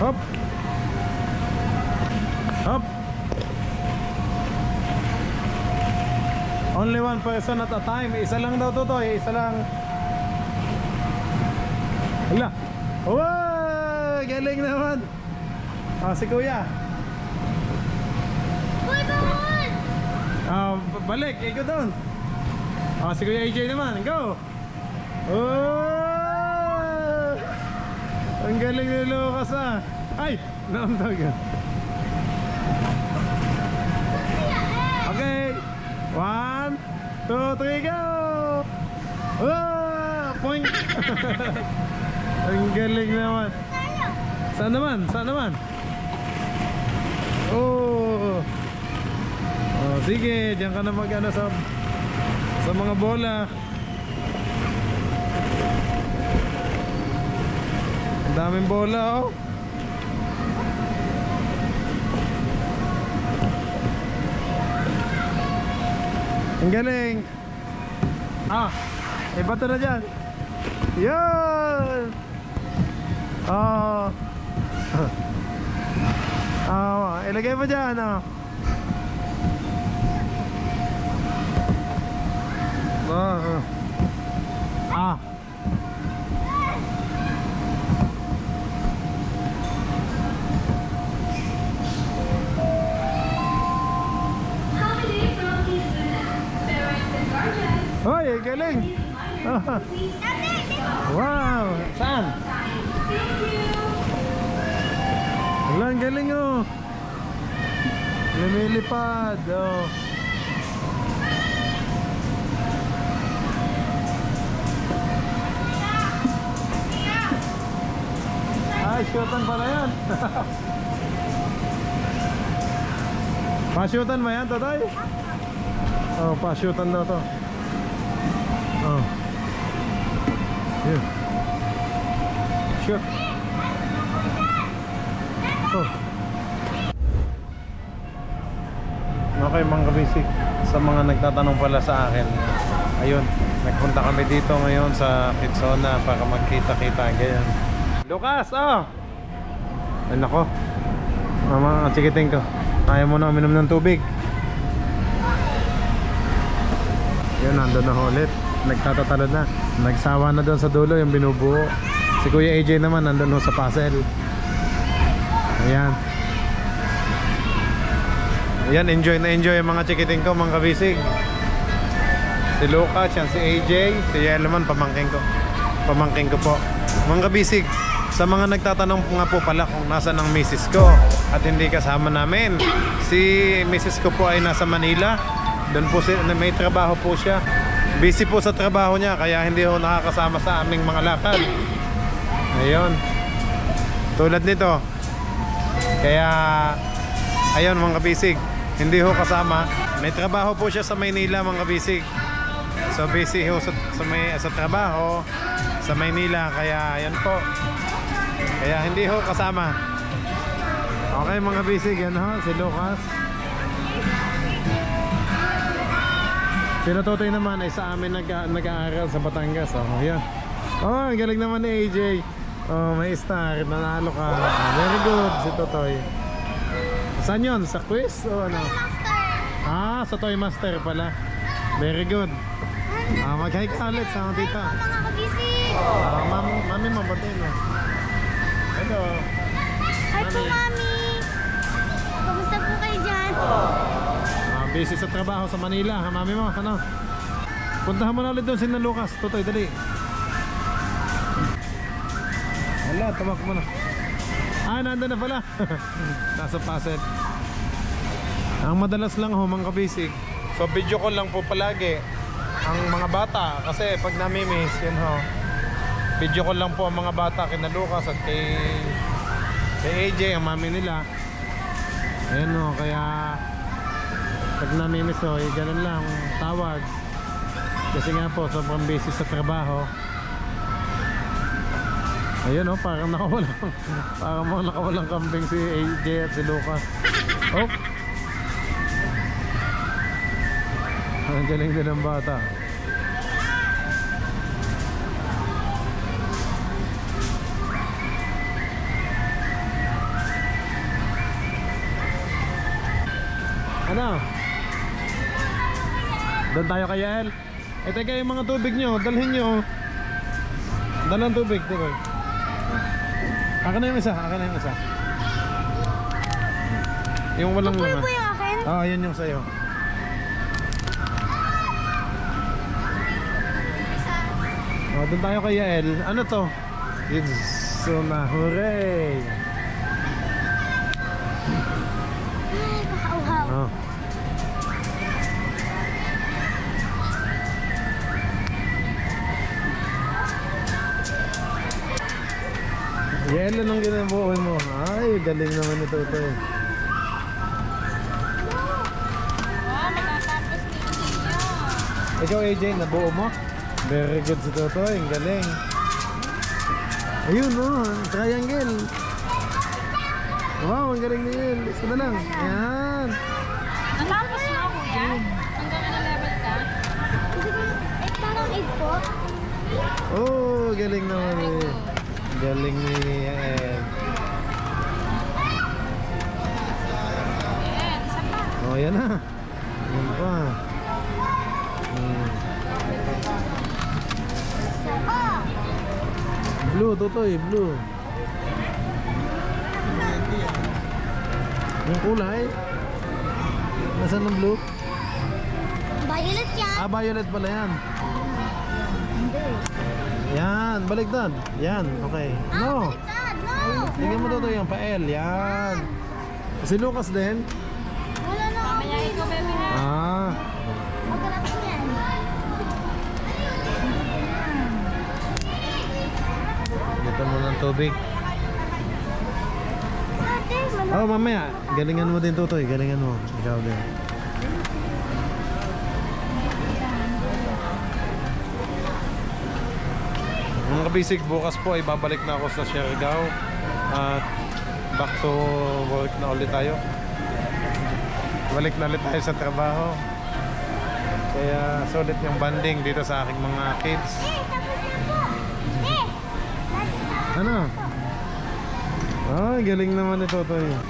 Hop. Hop. Only one person at a time. Isa lang daw to, isa lang. Hala. Wow! Galing naman. Si Kuya. Uy, bawal! Balik, ikot doon. Si Kuya AJ naman, go! Oh! Ang galing ni Lucas Ay! Naamtag ka. Okay! 1, 2, 3, go! Oh! Point! Ang galing naman. Saan naman? Saan naman? Oh! Sige, diyan ka na mag-ano sa mga bola. Ang daming bola, oh. Ang galing. Bato na dyan. Yan. Ilagay mo dyan, Hoy, galing. Wow, saan? Wala, ang galing, oh. Lumilipad, oh. Shootan pala yan. Pa-shootan mo yan, Totoy? Pa-shootan daw to. Here. Shoot. Okay, mga kabisik, sa mga nagtatanong pala sa akin, ayun, nagpunta kami dito ngayon sa Quezona para magkita-kita, ganyan. Lucas, ay nako, mama, chikiting ko, ayaw mo na uminom ng tubig. Yun, nandun na ulit, nagtatatalon na, nagsawa na doon sa dulo yung binubuo. Si Kuya AJ naman nandun sa puzzle. Ayan. Ayan, enjoy na enjoy yung mga chikiting ko, mga kabisig. Si Lucas, yan si AJ, si Yael naman, pamangking ko po. Mga kabisig, sa mga nagtatanong nga po pala kung nasa ng misis ko at hindi kasama namin, si misis ko po ay nasa Manila. Doon po may trabaho po siya. Busy po sa trabaho niya, kaya hindi ho nakakasama sa aming mga lakad. Ayun, tulad nito. Kaya ayun, mga kabisig, hindi ho kasama. May trabaho po siya sa Maynila, mga kabisig. So busy ho sa trabaho sa Maynila, kaya ayun po. Kaya hindi ho kasama. Okay, mga kabisig, yan ho, si Lucas. Si Totoy naman ay sa amin nag-aaral sa Batangas. Yan. Ang galing naman ni AJ. May star, nanalo ka. Very good si Totoy. Saan yun? Sa quiz o ano? Sa Toy Master pala. Very good. Mag-hi ka ulit sa mga tita. Mga kabisig! Mami, mabatin mo. Hello. Hi po, Mami! Kamusta po kayo dyan? Busy sa trabaho sa Manila, ha, mami mo, ano? Puntahan mo na ulit doon si Lucas. Totoy, dali. Wala, tamak mo na. Nandun na pala. Nasa puzzle. Ang madalas lang ho, mga kabisig, so video call lang po palagi ang mga bata. Kasi pag namimiss, yun ho, video call lang po ang mga bata kina Lucas at kay AJ, ang mami nila. Ayan ho, kaya pag namimiss ho, ganun lang, tawag. Kasi nga po, sobrang busy sa trabaho. Ayun o, parang nakawalang kambing si AJ at si Lucas. Ang galing din ng bata. Ano? Doon tayo kay Yael. Teka, yung mga tubig nyo, dalhin nyo. Dalang tubig, teka. Akin na yung isa, akin na yung isa. Yung walang Puyo laman. po yung akin. Oo, yun yung sa'yo. Oh, doon tayo kay Yael. Ano to? It's na hooray! Ay, kakauhaw. Oh. Yael, anong ginabuhay mo? Ay, galing naman ito ito. Wow, matatapos na yung ninyo. Ikaw AJ, nabuo mo? Very good si Totoy, ang galing. Ayun oh, triangle. Wow, ang galing ni Yael. Isa na lang. Ayan. Natapos na, kuya? Hanggang ano level ka? Parang 8 po. Oh, galing naman eh. Galing ni Yael. Ayan, isa pa. Oh, yan na. Yan pa. Blue, Totoy, blue. Yung kulay. Nasaan ang blue? Violet yan. Ah, violet pala yan. Yan, baliktad. Yan, okay. No. Dad, no. Tingnan mo Totoy yung pa-L. Yan. Si Lucas din. Wala na. Mamaya ikaw, baby, ha? Ah. Magkalap ko yan. Dito mo ng tubig. Ate, Oh, mamaya. Galingan mo din Totoy. Galingan mo. Ikaw din. Mga kabisig, bukas po ay babalik na ako sa Siargao. At back to work na ulit tayo. Balik na ulit tayo sa trabaho. Kaya sulit yung banding dito sa aking mga kids. tapos na po. Eh, Ano? Ay, galing naman ni Totoy. Oh.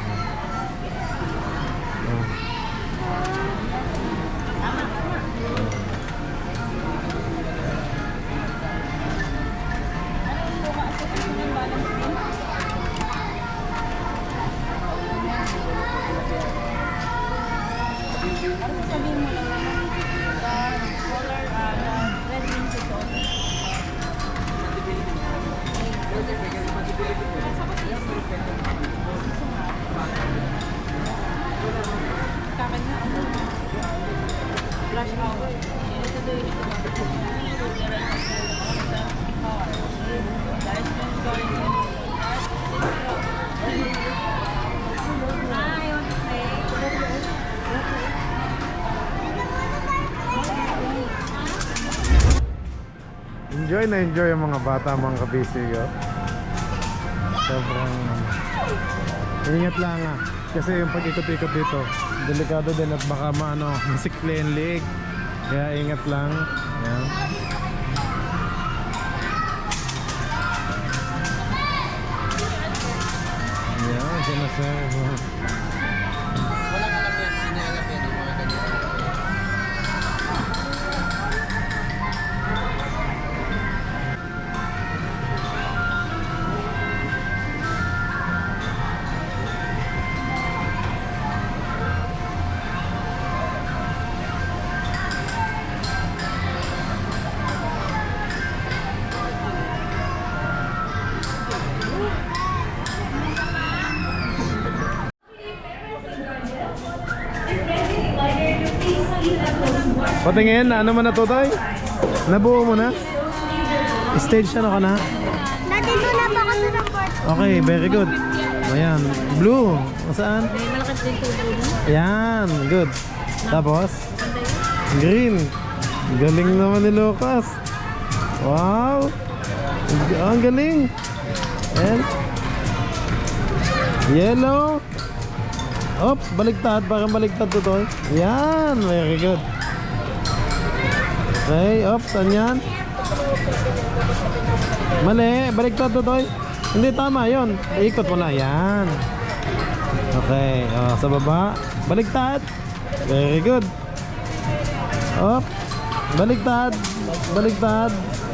Enjoy na enjoy ang mga bata, mga kabisig. Oh. Sobrang ingat lang ah. Kasi yung pag-ikot-ikot dito, delikado din at baka maano, masikli ang leeg. Kaya ingat lang. Yan. Yan, sinasabi. Walang alam yan, hindi alam yan yung mga ganyan. Patingin, ano man na Totoy? Nabuo mo na? Stage ano ka na? Dati doon na pa ako doon ng court. Okay, very good. Ayan, blue. Saan? Ayan, good. Tapos? Green. Galing naman ni Lucas. Wow. Ang galing. And yellow. Oops, baligtad. Parang baligtad Totoy. Ayan, very good. Okay, oops, saan yan? Mali, baligtad Totoy. Hindi, tama yon. Ikot mo na, yan. Okay, oh, sa baba. Baligtad. Very good. Op, baligtad. Baligtad.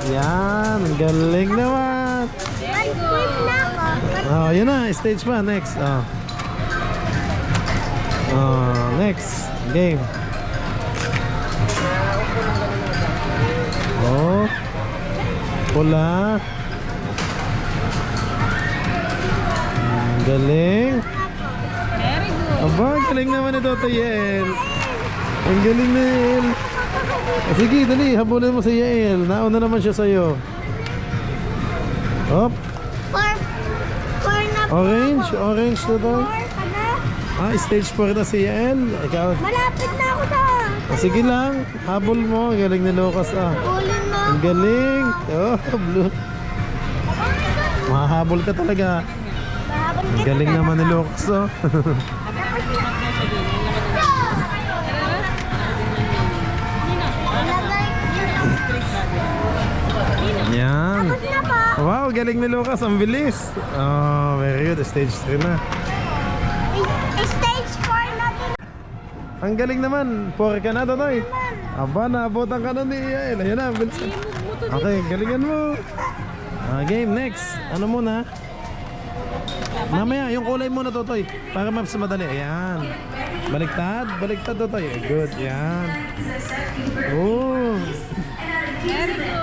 Yan, galing naman. Salamat. Very good. Na ako. Oh, yun na. Stage pa. Next. Oh. Next. Game. Oh. Pula. Galing. Very good. Aba, galing naman ito, Yael. Ang galing na Yael. Sige, dali. Habulin mo si Yael. Nauna naman siya sa'yo. Hop. Four na po. Orange. Orange na to. 4 ka na. Stage 4 na si Yael. Ikaw. Malapit na ako doon. Sige lang. Habol mo. Galing ni Lucas Ulin mo. Ang galing. Oh, blue. Mahabol ka talaga. Mahabol Ang galing naman ni Lucas Yan. Na po. Wow, galing ni Lucas. Ang bilis. Oh, very good. Stage 3 na. Stage 4 na po. Ang galing naman. 4 ka na, Totoy. Aba, naabutan ka na ni Yael. Ayan na, bilis. Okay, galingan mo. Game, next. Ano muna? Mamaya, yung kulay muna, Totoy. Para mas madali. Ayan. Baliktad. Baliktad, Totoy. Good. Ayan. Oh. Very good.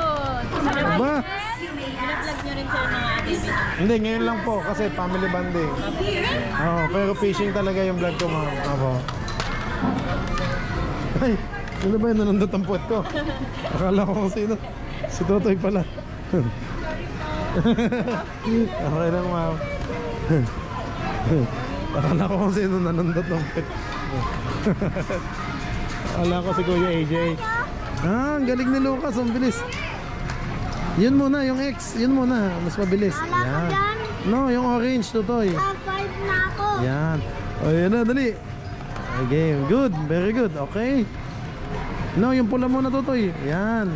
Aba. Pina-vlog nyo rin sir mga baby. Hindi, ngayon lang po kasi family bonding. Oo, pero fishing talaga yung vlog ko, ma'am. Apo. Ay, sino ba yung nanundot ang puwet ko? Akala ko kung sino. Si Totoy pala. Okay lang, ma'am. Akala ko kung sino nanundot ang puwet. Akala ko si Kuya AJ. Ang galing ni Lucas, ang bilis. Yun muna, yung X. Yun muna, mas mabilis. Wala ka dyan? No, yung orange, Totoy. 5 na ako. Yan. O, yan na, dali. Okay, good. Very good. Okay. No, yung pula muna, Totoy. Yan.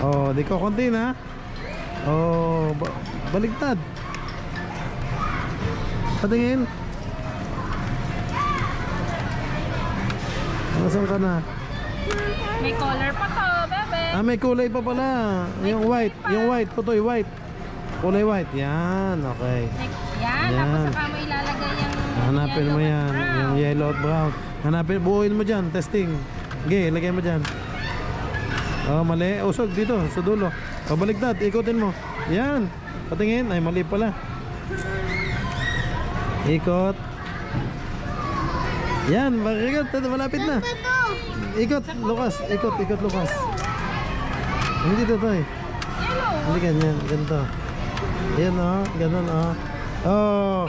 O, di ko konti na. O, baligtad. Patingin. Nasaan ka na? May color pa to, bebe. May kulay pa pala. Yung white. Yung white, Totoy, white. Kulay white. Yan, okay. Yan, Yan. tapos saka mo ilalagay yung Hanapin mo yellow yan, at brown. yung yellow at brown. Hanapin, buuin mo dyan, testing. Okay, lagay mo dyan. Oh, mali. Usog dito, sa dulo. Pabaligtad, ikutin mo. Yan. Patingin, ay mali pala. Ikot. Yan, bakit? Malapit na. Ito. Ikot, Lucas. Ikot, Lucas. Hindi dito, Toy. Hindi ganyan, ganito. Yan, oh. Ganon, oh. Oh.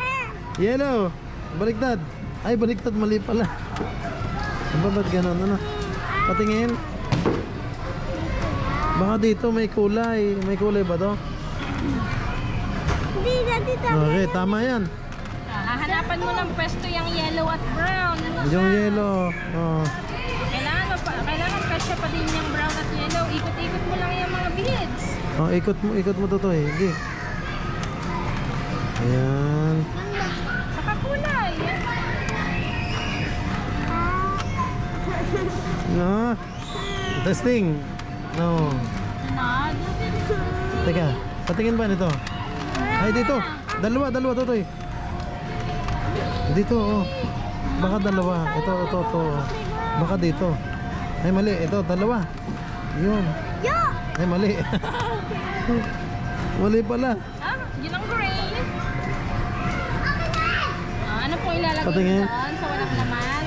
Yellow. Baliktad. Ay, baliktad. Mali pala. Ano ba't ganon? Ano? Patingin. Baka dito may kulay. May kulay ba to? Hindi na dito. Okay, tama yan. Hahanapan mo ng pwesto yung yellow at brown. Yung yellow. Oh. Kailangan presyo pa din yung brown at yellow. Ikot-ikot mo lang yung mga beads. Oh, ikot mo to, Toy. Hindi. Ayan. Saka kulay. No. Testing. No. Nod. Teka, patingin ba nito? Ay, dito. Dalawa, Totoy. Dito, oh. Baka dalawa. Ito. Baka dito. Ay, mali. Ito, dalawa. Yun. Ay, mali. Mali pala. Yun ang gray. Ano po ilalagay Patingin. doon sa walang laman?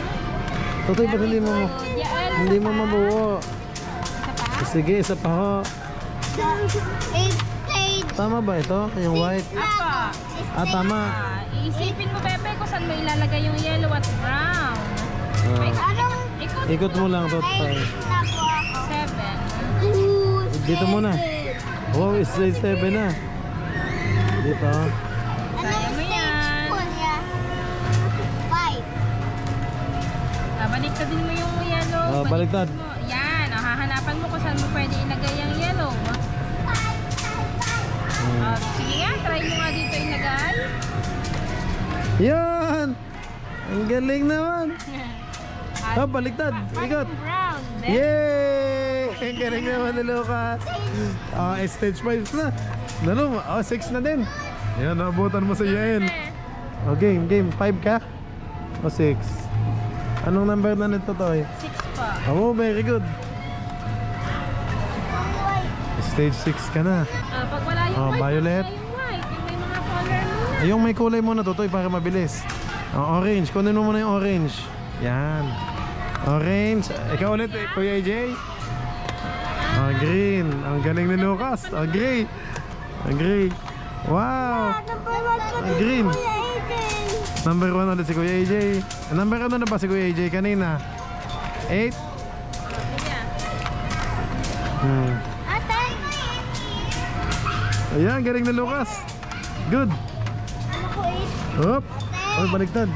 Totoy, ba't hindi mo? Yael, Hindi mo mabuo. Sige, isa pa ho. Stage. Tama ba ito? Yung white? Apa. Tama. Iisipin mo, Pepe, kung saan mo ilalagay yung yellow at brown. Anong Ikot mo lang, Totoy. na po ako? 7. Dito muna. Oh, it's 7 na. Dito. Kaya mo yan. Kuya. 5. Baliktad din mo yung yellow. Oh, baliktad. mo. Yan. Hahanapan mo kung saan mo pwede ilagay yung yellow. Sige nga, try mo nga dito ilagay. Yan! Ang galing naman. At Baliktad. Ikot. yung brown. Then, Yay! Ang galing naman ni Lucas. Stage 5 na. Ano? Oh, 6 na din. Yan, naabutan mo sa Yael. Oh, game. 5 ka? O 6? Anong number na nito, Toy? 6 po. Oh, very good. Stage 6 ka na. Pag wala yung Oh, white, violet. wala yung white. Yung may mga color muna. Yung may kulay muna, Totoy, para mabilis. Oh, orange. Kunin mo muna yung orange. Yan. Orange. Ikaw ulit, Kuya AJ. Oh, green. Ang galing ni Lucas. Oh, gray. Gray. Wow. Number 1 po Ang green. Kuya Aiden. Number 1 ulit si Kuya AJ. Number ano na ba si Kuya AJ kanina? 8? Ate. Ayan, galing ni Lucas. Good. Ano ko 8? Hop. Oy, baliktad.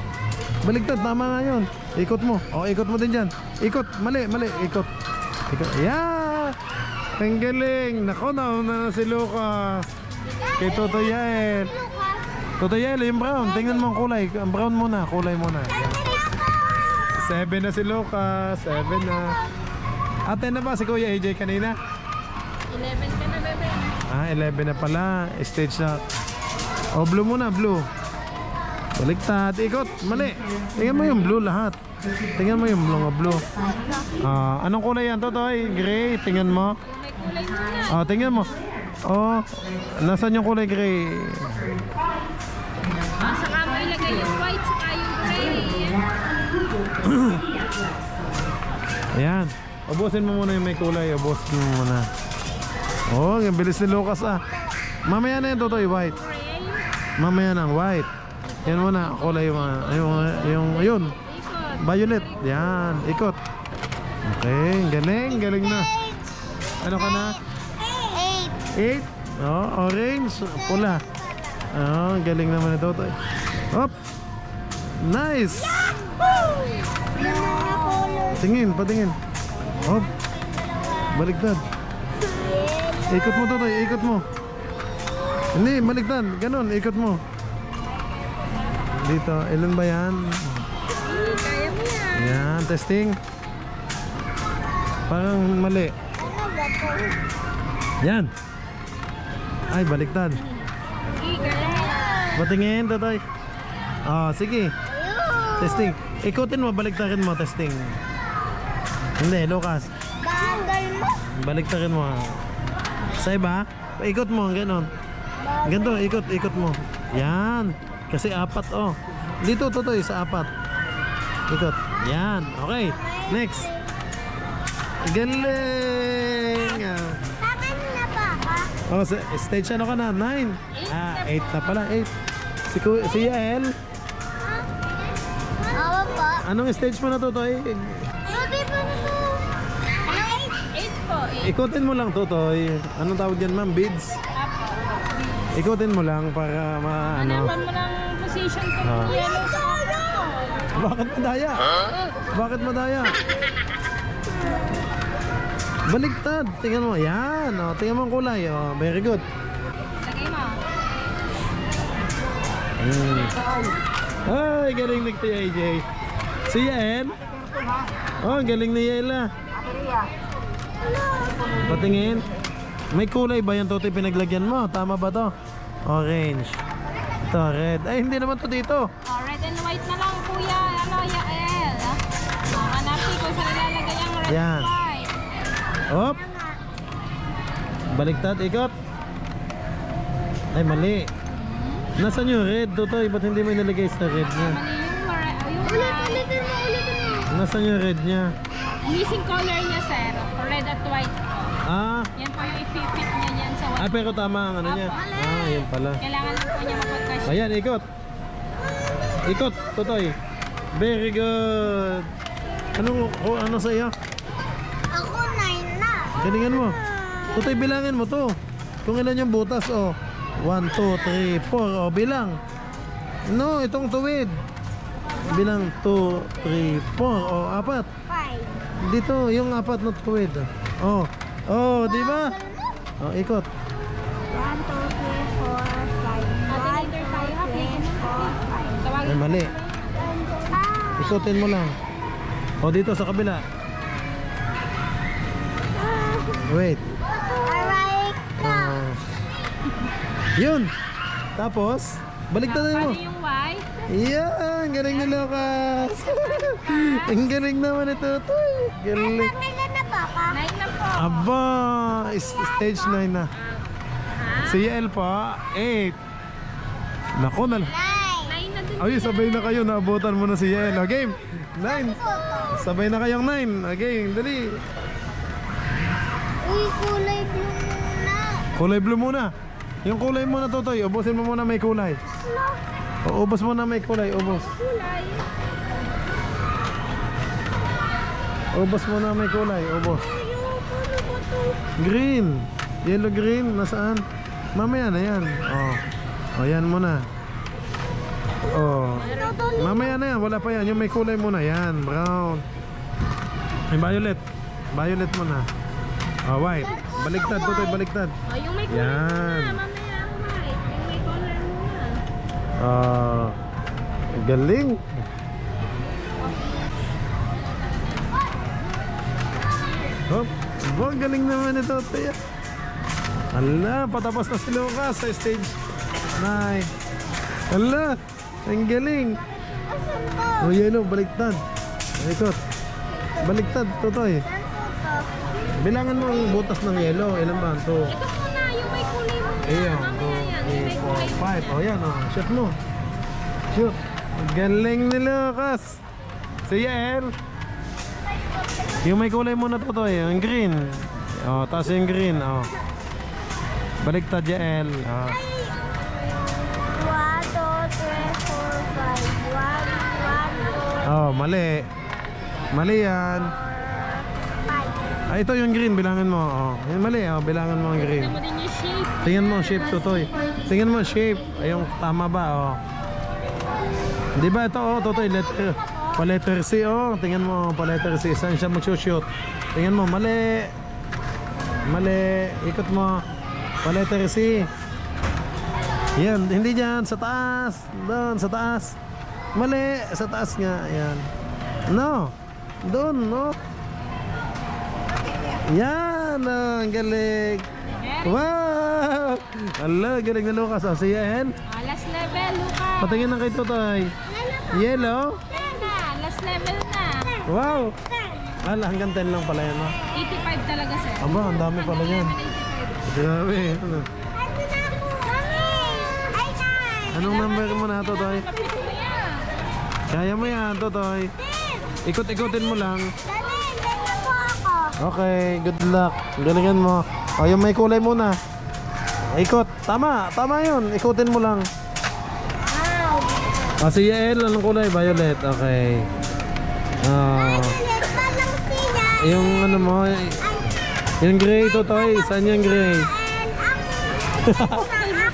Baliktad, tama nga yun. Ikot mo. O, ikot mo din dyan. Ikot. Mali. Ikot. Ayan. Ang galing. Nako, nauna na si Lucas. Kay Toto Yael. Toto Yael, yung brown. Tingnan mo ang kulay. Ang brown muna. Kulay muna. 7 na si Lucas. 7 na. Ate na ba si Kuya AJ kanina? 11 ka na, bebe. Ah, 11 na pala. Stage na. O, blue muna, blue. Baliktad, ikot, mali. Tingnan mo yung blue lahat. Tingnan mo yung blue. Ah, anong kulay yan, Totoy? Gray, tingnan mo. May kulay muna. Ah, tingnan mo. Oh, nasaan yung kulay gray? Saka mo ilagay yung white, saka yung gray. Ayan. Ubusin mo muna yung may kulay. Ubusin mo muna. Oh, ang bilis ni Lucas ah. Mamaya na yan, Totoy, white. Gray. Mamaya na, white. Yan muna, kulay yung violet. Yan, ikot. Okay, galing na. Ano ka na? 8? Oh, orange, pula. Oh, galing naman ito. Hop. Nice. Tingin, patingin. Hop. Baliktad. Ikot mo, Totoy, ikot mo. Hindi, baliktad. Ganon, ikot mo. Dito, ilan ba yan? Kaya mo yan. Yan, testing. Parang mali. Yan. Ay, baliktad. Patingin, Totoy. Ah, sige. Testing. Ikutin mo, baliktarin mo, testing. Hindi, Lucas. Bagal mo. Baliktarin mo. Sa iba, ikot mo, ganon. Ganito, ikot mo. Yan. Kasi 4, oh. Dito, Totoy, sa 4. Ikot. Yan. Okay. Next. Galing. Takan na ba ka? Oh, stage ano ka na? 9. Ah, 8 na pala. 8. Si Yael. Oo po. Anong stage mo na, Totoy? Sabi po na to. 8 po. Ikutin mo lang, Totoy. Anong tawag dyan, ma'am? Beads? Ikutin mo lang para ano. Hanapan mo ng position ko. Ah. Yellow sa Bakit madaya? Bakit madaya? Baliktad. Tingnan mo. Yan. Oh, tingnan mo ang kulay. Oh, very good. lagay mo. Ay, galing ni Kuya AJ. Si Yael. Oh, galing ni Yael ah. Patingin. May kulay ba yan, Totoy, pinaglagyan mo? Tama ba to? Orange. Ito, red. Ay, hindi naman to dito. Red and white na lang, kuya. Yael. Hanapin ko sa nilalagay ang red Yan. and white. Hop. Baliktad, ikot. Ay, mali. Nasaan yung red, Totoy? Ba't hindi mo inilagay sa red niya? Mali yung Ulitin mo. Nasaan yung red niya? missing color niya, sir. Red at white po. Ah, Yan po yung i-fit niya yan sa white. pero tama ang ano niya. Ah, yun pala. Kailangan lang po niya mapagkasya. Ayan, ikot. Ikot, Totoy. Very good. Ano sa iyo? Ako 9 na. Galingan mo. Totoy, bilangin mo to. Kung ilan yung butas, oh. 1, 2, 3, 4. Oh, bilang. No, itong tuwid. Bilang 2, 3, 4. Oh, 4. 5. Dito, yung 4 na tuwid. Oh. Oh, di ba? Oh, ikot. 1, 2, 3, 4, 5. Ate, leader tayo, ha? Play mo na. Ay, Tawagin mo. mali. Ah. Ikutin mo lang. Oh, dito sa kabila. Wait. Alright. Oh. Yun. Tapos, baliktad mo. Paano yung white? Yan, galing ni Lucas. Ang galing naman ito. Galing. Kailan na ba ka? 9 na po. Aba, stage 9 na. Si Yael pa, 8. Naku, 9 na din. ay, sabay na kayo, naabutan mo na si Yael. O, game, 9. Sabay na kayong 9. O, game, dali. Uy, kulay blue muna. Kulay blue muna. Yung kulay muna, Totoy. Ubusin mo muna may kulay. O, ubos mo na may kulay, ubos. Kulay. Ubos mo na may kulay, ubos. Green. Yellow green, nasaan? Mamaya na yan. O, yan muna. O, mamaya na yan, wala pa yan. Yung may kulay muna, yan, brown. Ay, violet. Violet muna. O, white. Baliktad, Totoy, baliktad. Oh, yung may kulay Yan. muna. Mamaya ang white. Yung may color muna. Galing. Hop. Ang galing naman ito, Tia. Ala, patapos na si Lucas sa stage 9. Ala, ang galing. Asan to? O, yellow, baliktad. Ikot. Baliktad, Totoy. Saan po to? Bilangan mo ang butas ng yellow. Ilan ba? 2. Ito muna, yung may kulay muna. Ayan, Mamaya yan, yung may 2, kulay 3, 4, 5. muna. O, yan, o. Shoot mo. Shoot. Galing ni Lucas. Si Yael. Yung may kulay muna, Totoy. Yung green. O, tapos yung green. O. Baliktad, Yael. O. 1, 2, 3, 4, 5. 1, 1, 2, Oh, mali. Mali yan. 5. Ah, ito yung green, bilangin mo. Oh, yung mali, oh, bilangin mo ang green. Tignan mo din yung shape. Tingnan mo ang shape, Totoy. Tingnan mo ang shape. Ay, yung tama ba, oh. Di ba ito, oh, Totoy, letter, pa letter C, oh. Tingnan mo, pa letter C. Saan siya mag-shoot? Tingnan mo, mali. Mali. Ikot mo. Pa letter C. Yan, hindi dyan, sa taas. Doon, sa taas. Mali, sa taas nga, yan. No. Doon, no. Yan, ang galing. Wow! Ala, galing na Lucas. Oh, si Yael. Last level, Lucas. Patingin na kay Totoy. Yellow. Yan na, last level na. Wow! Ala, hanggang 10 lang pala yan, no? 85 talaga, sir. Aba, ang dami pala yan. 85. Grabe. Ano? Ando na ako. Mami! Ay, nine! Anong number mo na, Totoy? Kapit mo yan. Kaya mo yan, Totoy. Ikot-ikutin mo lang. Dali, dali po ako. Okay, good luck. Galingan mo. O, yung may kulay muna. Ikot. Tama, tama yun. Ikutin mo lang. Wow! Si Yael, anong kulay? Violet. Okay. Violet pa lang siya. Yung ano mo, yung gray, Totoy. Saan yung gray? And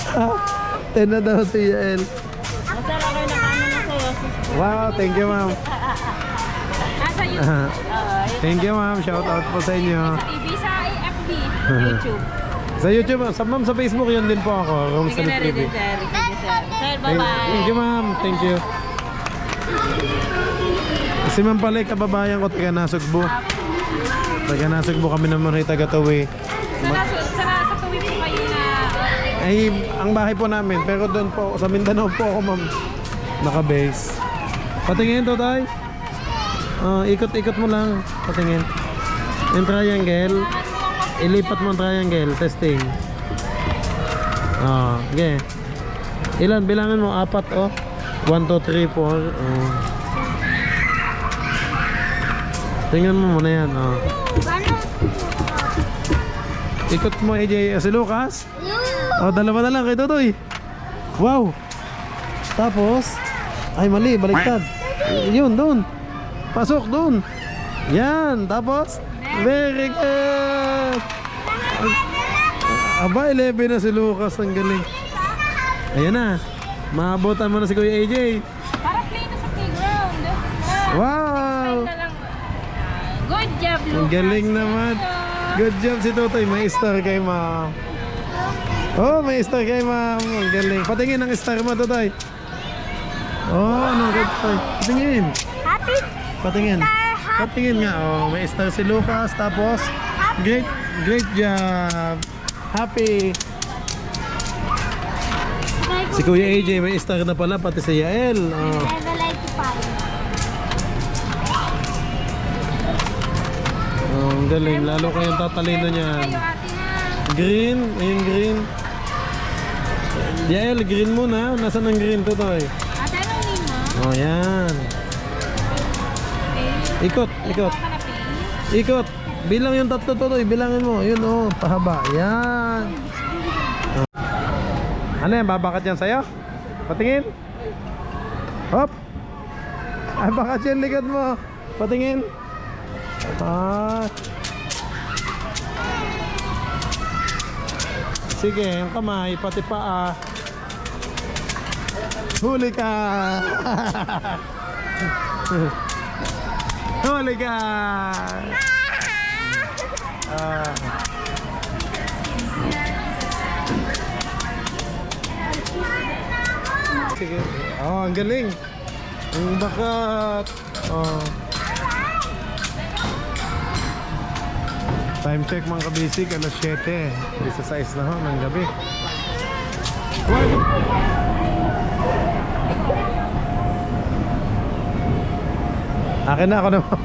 ako. 10 na daw si Yael. Wow, thank you, ma'am. Nasa YouTube. Thank you, ma'am. Shout out po sa inyo. Sa TV, sa FB, YouTube. Sa YouTube, ma'am, sa Facebook, yun din po ako. Room Sige na Salute rin TV. din, sir. Sige, sir. Sir, Thank bye-bye. you, ma'am. Thank you. Si Ma'am Palay, kababayan ko, taga Nasugbu. Taga Nasugbu kami naman ay taga Tawi. Sa tuwi po kayo na... Ay, ang bahay po namin, pero doon po, sa Mindanao po ako, ma'am. Naka-base. Patingin to, tay. Ikot-ikot mo lang. Patingin. Yung triangle. Ilipat mo ang triangle. Testing. Okay. Ilan? Bilangin mo. 4, oh. 1, 2, 3, 4. Oh. Tingnan mo muna yan. Oh. Ikot mo, AJ. Si Lucas. Oh, dalawa na lang kay Totoy. Wow. Tapos, ay mali, baliktad. Yun, doon. Pasok, doon. Yan, tapos, very good. Aba, 11 na si Lucas. Ang galing. Ayan na. Maabutan mo na si Kuya AJ. Para play na sa playground. Wow. Na lang. Good job, Lucas. Ang galing naman. Good job si Totoy. May star kay ma'am. Oh, may star kay ma'am. Ang galing. Patingin ang star mo, Totoy. Oh, ano good boy. Patingin. Happy Patingin. Patingin nga. Oh, may star si Lucas. Tapos, great job. Happy. Si Kuya AJ may star na pala, pati si Yael. Oh. Level 85. Oh, ang galing. Lalo kayong tatalino niyan. Kayo ate na. Green, ayun green. Yael, green muna. Nasaan ang green to, Toy? Ate, anong name mo? Oh, yan. Ikot, ikot. Baka na pink. Ikot. Bilang yung tatlo to, Toy. Bilangin mo. Yun, oh. Pahaba. Yan. Ano yan? Babakat yan sa'yo? Patingin. Hop. Ay, bakat yan likod mo. Patingin. Ah. Sige, yung kamay, pati paa. Huli ka! Huli ka! Ah. Sige. Oh, ang galing. Ang bakat. Oh. Time check mga kabisig, alas 7. Hindi sa 6 na ho ng gabi. Wag! Akin na ako naman.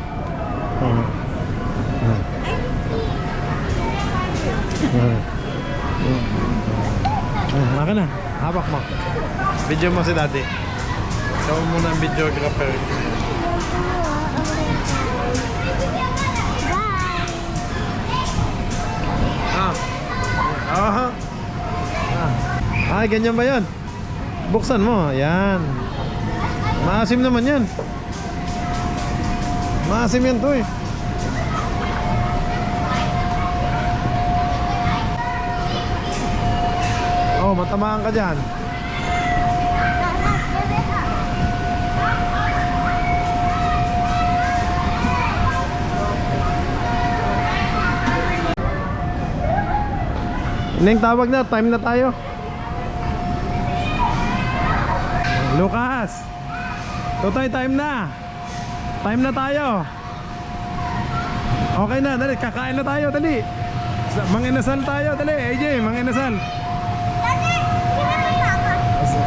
Akin na, hawak mo. Video mo si daddy. Ikaw muna ang videographer. Ay, ganyan ba yan? Buksan mo, yan. Maasim naman yan. Maasim yan to eh. Oh, matamaan ka dyan. Neng, tawag na, time na tayo. Lucas, Totoy, time na. Time na tayo. Okay na, dali, kakain na tayo, dali. Manginasal tayo, dali, AJ, manginasal.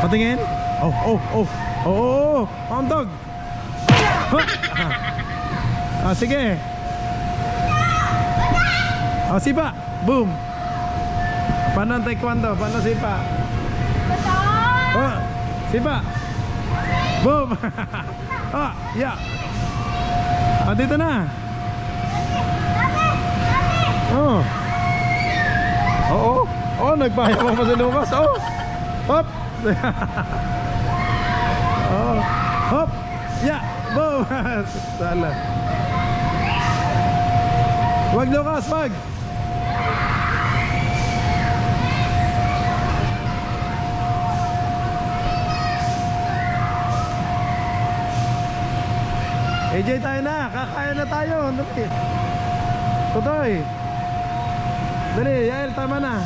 Patingin. Oh, hotdog. Sige. Sipa, boom. Paano ang taekwondo? Paano sipa? Sipa. Boom. Yeah. Dito na. Nagpahaya mo pa sa Lucas. Hop. Hop. Yeah. Boom. Sala. Wag Lucas, wag. AJ, tayo na, kakain na tayo. Dali. Tutoy. Dali, Yael, tama na.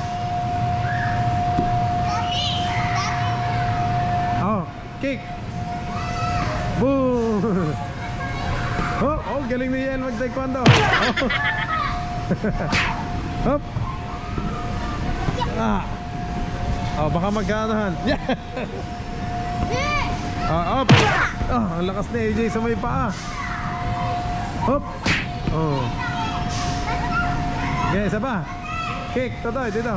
Kick. Boom. Galing ni Yael mag-taekwondo. Hop. Baka magkanahan. Yeah. Up. Ang lakas ni AJ sa may paa. Hop. Okay, isa pa. Kick, Totoy, dito.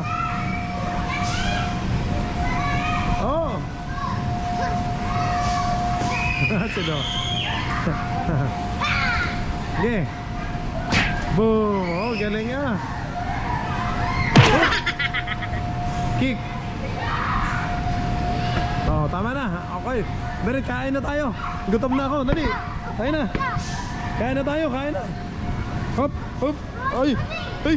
Sino? Okay. Boom. Galing ah. Kick. Tama na. Okay. Dali, kain na tayo. Gutom na ako. Dali. Kain na. Kain na tayo. Kain na. Hop. Hop. Ay. Ay.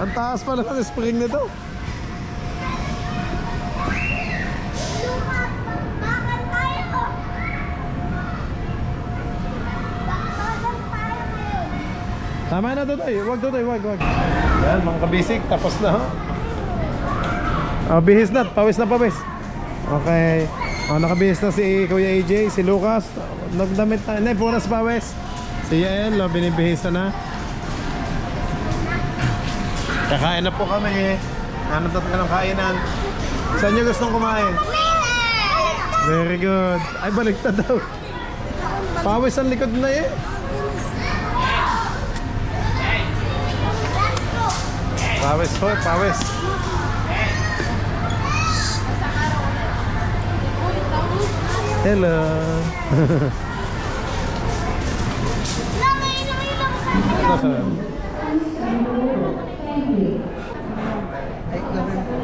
Ang taas pala ng spring nito. Tama na, Totoy. Wag, Totoy. Wag. Yan, mga kabisig. Tapos na. Bihis na. Pawis na pawis. Okay. Nakabihis na si Kuya AJ, si Lucas. Nagdamit na. Hindi, punas pawis. Si Yael, binibihis na. Kakain na po kami. Ano tayo ng kainan? Saan nyo gustong kumain? Very good. Ay, baliktad daw. Pawis ang likod na eh. Pawis po, pawis. Hello. Ito sa...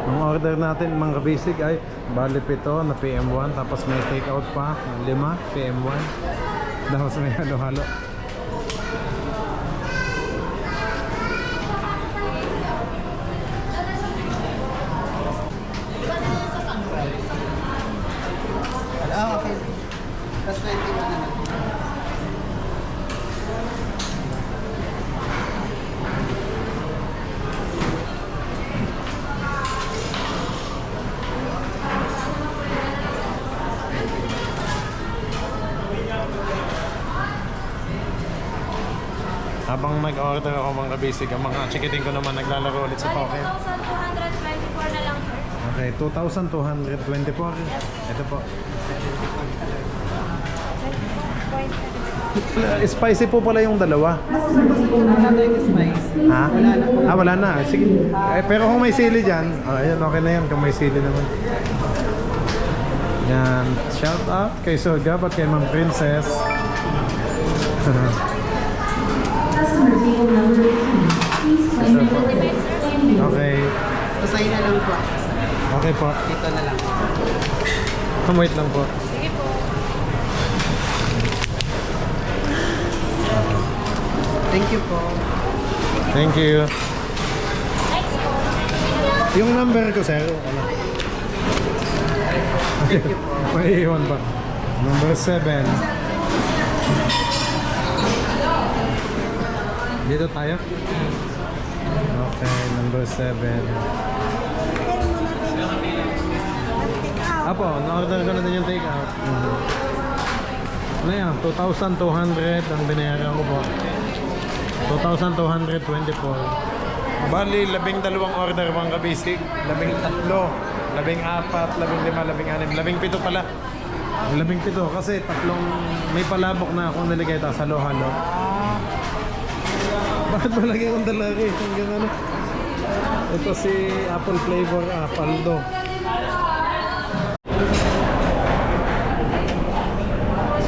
Ang order natin mga basic ay bali 7 na PM1 tapos may take out pa 5 PM1 tapos may halo-halo. Okay. Tapos 21 na lang. Habang nag-order ako mga basic, ang mga chikiting ko naman naglalaro ulit sa Pocket. 2,224 na lang, sir. Okay, 2,224. Ito po. Spicy po pala yung dalawa. Wala tayong spice. Ha? Ah, wala na. Sige. Pero kung may sili dyan, ayan, okay na yan kung may sili naman. Yan. Shout out kay Sogab at kay Ma'am Princess. Ito po. Okay. Pasahin na lang po. Okay po. Dito na lang. Wait lang po. Sige po. Thank you po. Thank you. Next po. Yung number ko, sir. Ano? Thank you po. May iwan pa. Number 7. Dito tayo? Okay, number 7. Apo, na-order ko na din yung take out. Ano yan? 2,200 ang binayaran ko po. 2,224. Bali, 12 order mga kabisig. 13, 14, 15, 16, 17 pala. 17 kasi tatlong may palabok na akong niligay sa halo-halo. Bakit ba lagi akong dalari? Ang gano'n. Ito si apple flavor Paldo.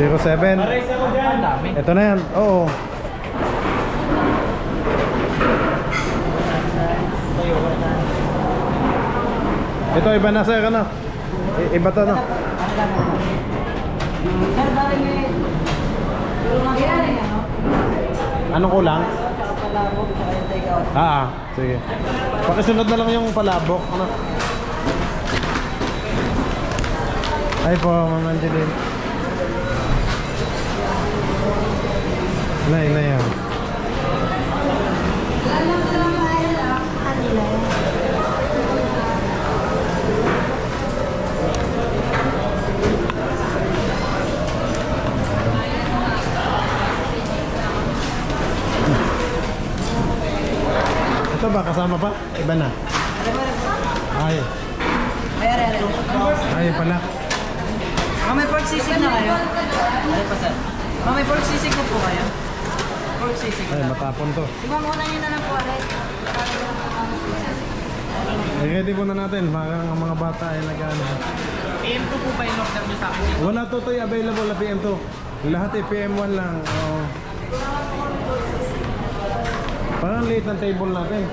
Zero 7. Ito na yan. Oo. Ito iba na sir ano? Iba to no? Anong kulang? Sige. Pakisunod na lang yung palabok. Ano? Ay po, Ma'am Angeline. Ina yan. Ito ba kasama pa? Iba na. Ay. Ay pala. May pork sisig na kayo? Ano pa sir? May pork sisig na po kayo? Pork sisig Ay matapon to. Mamuna nyo na lang po, Alex. I-ready muna natin. Parang ang mga bata ay nag-ano. PM2 po ba yung order nyo sa akin? Wala to available na PM2. Lahat eh PM1 lang. Oo. Parang late ang table natin.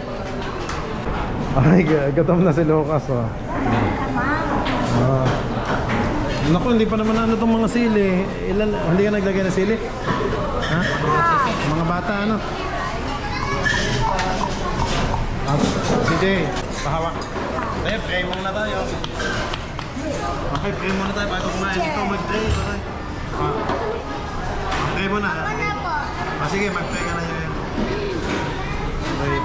Ay, gatom na si Lucas. Oh. Naku, hindi pa naman ano itong mga sili. Hindi ka naglagay ng sili? Ha? Mga bata ano? Si Jay, pahawak. Tayo, pray muna tayo. Okay, pray muna tayo bago kumain. Ikaw mag-pray. Pray muna. Sige, mag-pray ka na yun. Pray.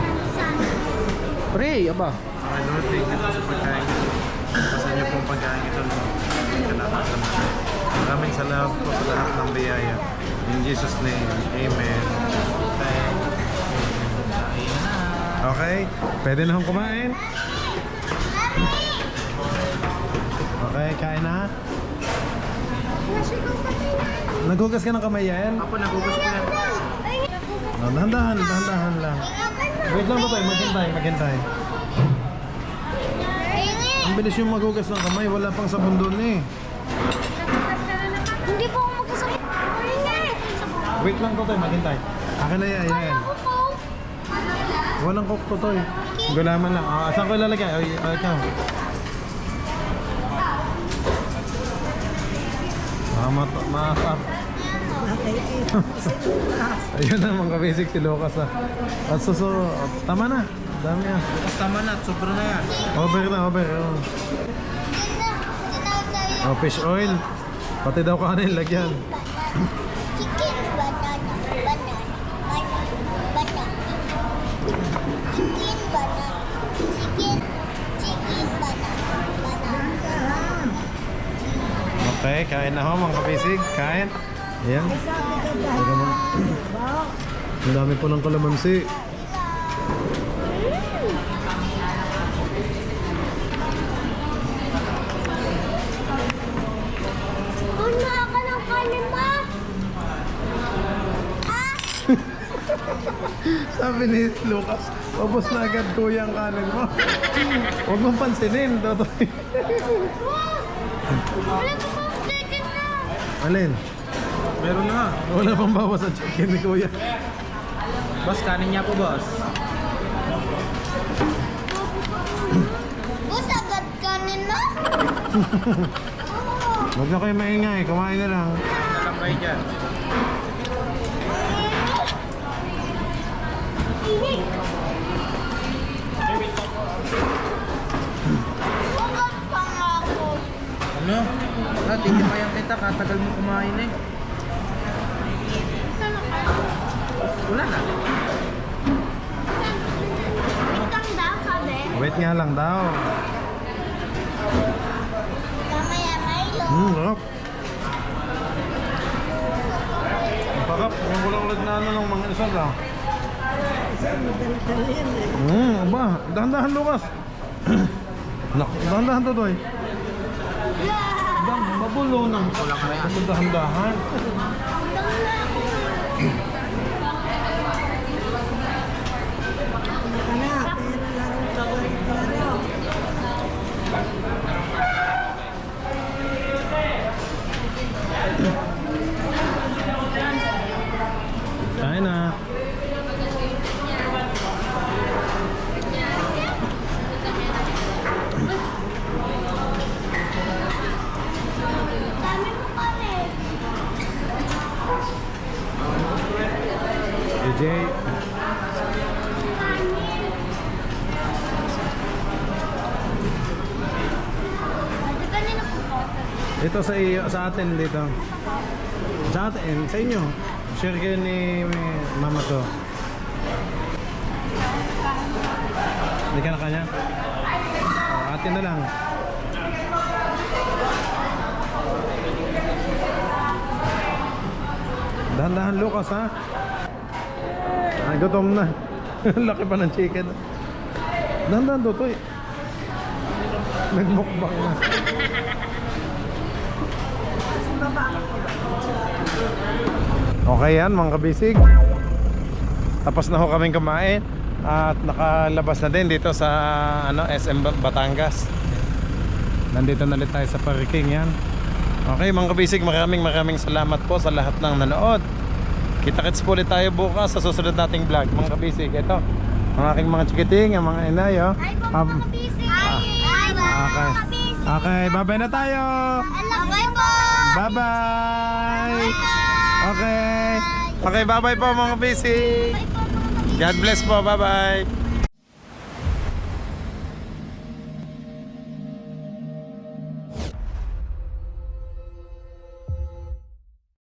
Pray, aba. Okay, Lord, thank you po sa pagkain. Sa inyo pong pagkain ito. Kalamasan natin. Maraming salamat po sa lahat ng biyaya. In Jesus' name, Amen. Okay, pwede na akong kumain. Kain na? Nasigaw pa tayo. Naghugas ka ng kamay, Yael? Ako, nagugas ko yan. Oh, dahan-dahan lang. Wait lang ba tayo? Maghintay. Ang bilis yung maghugas ng kamay, wala pang sabon doon eh. Hindi po ako magkasakit. Wait lang to tayo, maghintay. Akin na yan, Yael. Walang coke to toy. Gulaman lang. Saan ko ilalagay? Ikaw. Maasap. Ayun na mga basic si Lucas ah. At tama na. Dami ah. Tapos tama na, sobra na yan. Over. Oh. Oh, fish oil. Pati daw kanin lagyan. Chicken, banana. Chicken, banana. Okay, kain na ho mga kabisig. Kain. Ayan. Ang dami po ng kalamansi. Una ka ng kanin ba? Sabi ni Lucas, ubos na agad kuya ang kanin mo. Huwag mong pansinin, Totoy. Wala pa pang chicken na. Alin? Meron na. Wala pang bawas sa chicken ni kuya. Boss, kanin niya po, boss. Boss, agad kanin na? Huwag na kayo maingay, kumain na lang. Alam kayo dyan. Agad pa nga ako. Ano? Titipayan kita, katagal mo kumain eh. Wala na. Itang daw, sabi. Wait nga lang daw. Mamaya Milo. Sarap. Sarap. Yung ulit na ano ng mga isa lang. Aba. Dahan-dahan, Lucas. Dahan-dahan, Totoy. Mabulo ng dahan-dahan. Kain na. Dami mo kanin. AJ. Di ba nila po po? Ito sa atin dito. Sa atin, sa inyo. Share kayo ni mama to. Hindi ka na kanya? Atin na lang. Dahan-dahan, Lucas, ha? Ay, gutom na. Laki pa ng chicken. Dahan-dahan, Totoy. Nagmukbang na. Okay yan mga kabisig. Tapos na ho kaming kumain. At nakalabas na din dito sa SM Batangas. Nandito na ulit tayo sa parking yan. Okay mga kabisig, maraming salamat po sa lahat ng nanood. Kita-kits po ulit tayo bukas sa susunod nating vlog mga kabisig. Ito, ang aking mga chikiting, ang mga inay oh. Ay, po mga busy. Okay. Okay, bye-bye na tayo. Bye po. Bye-bye. Okay. Okay, bye-bye po mga busy. God bless po, bye-bye.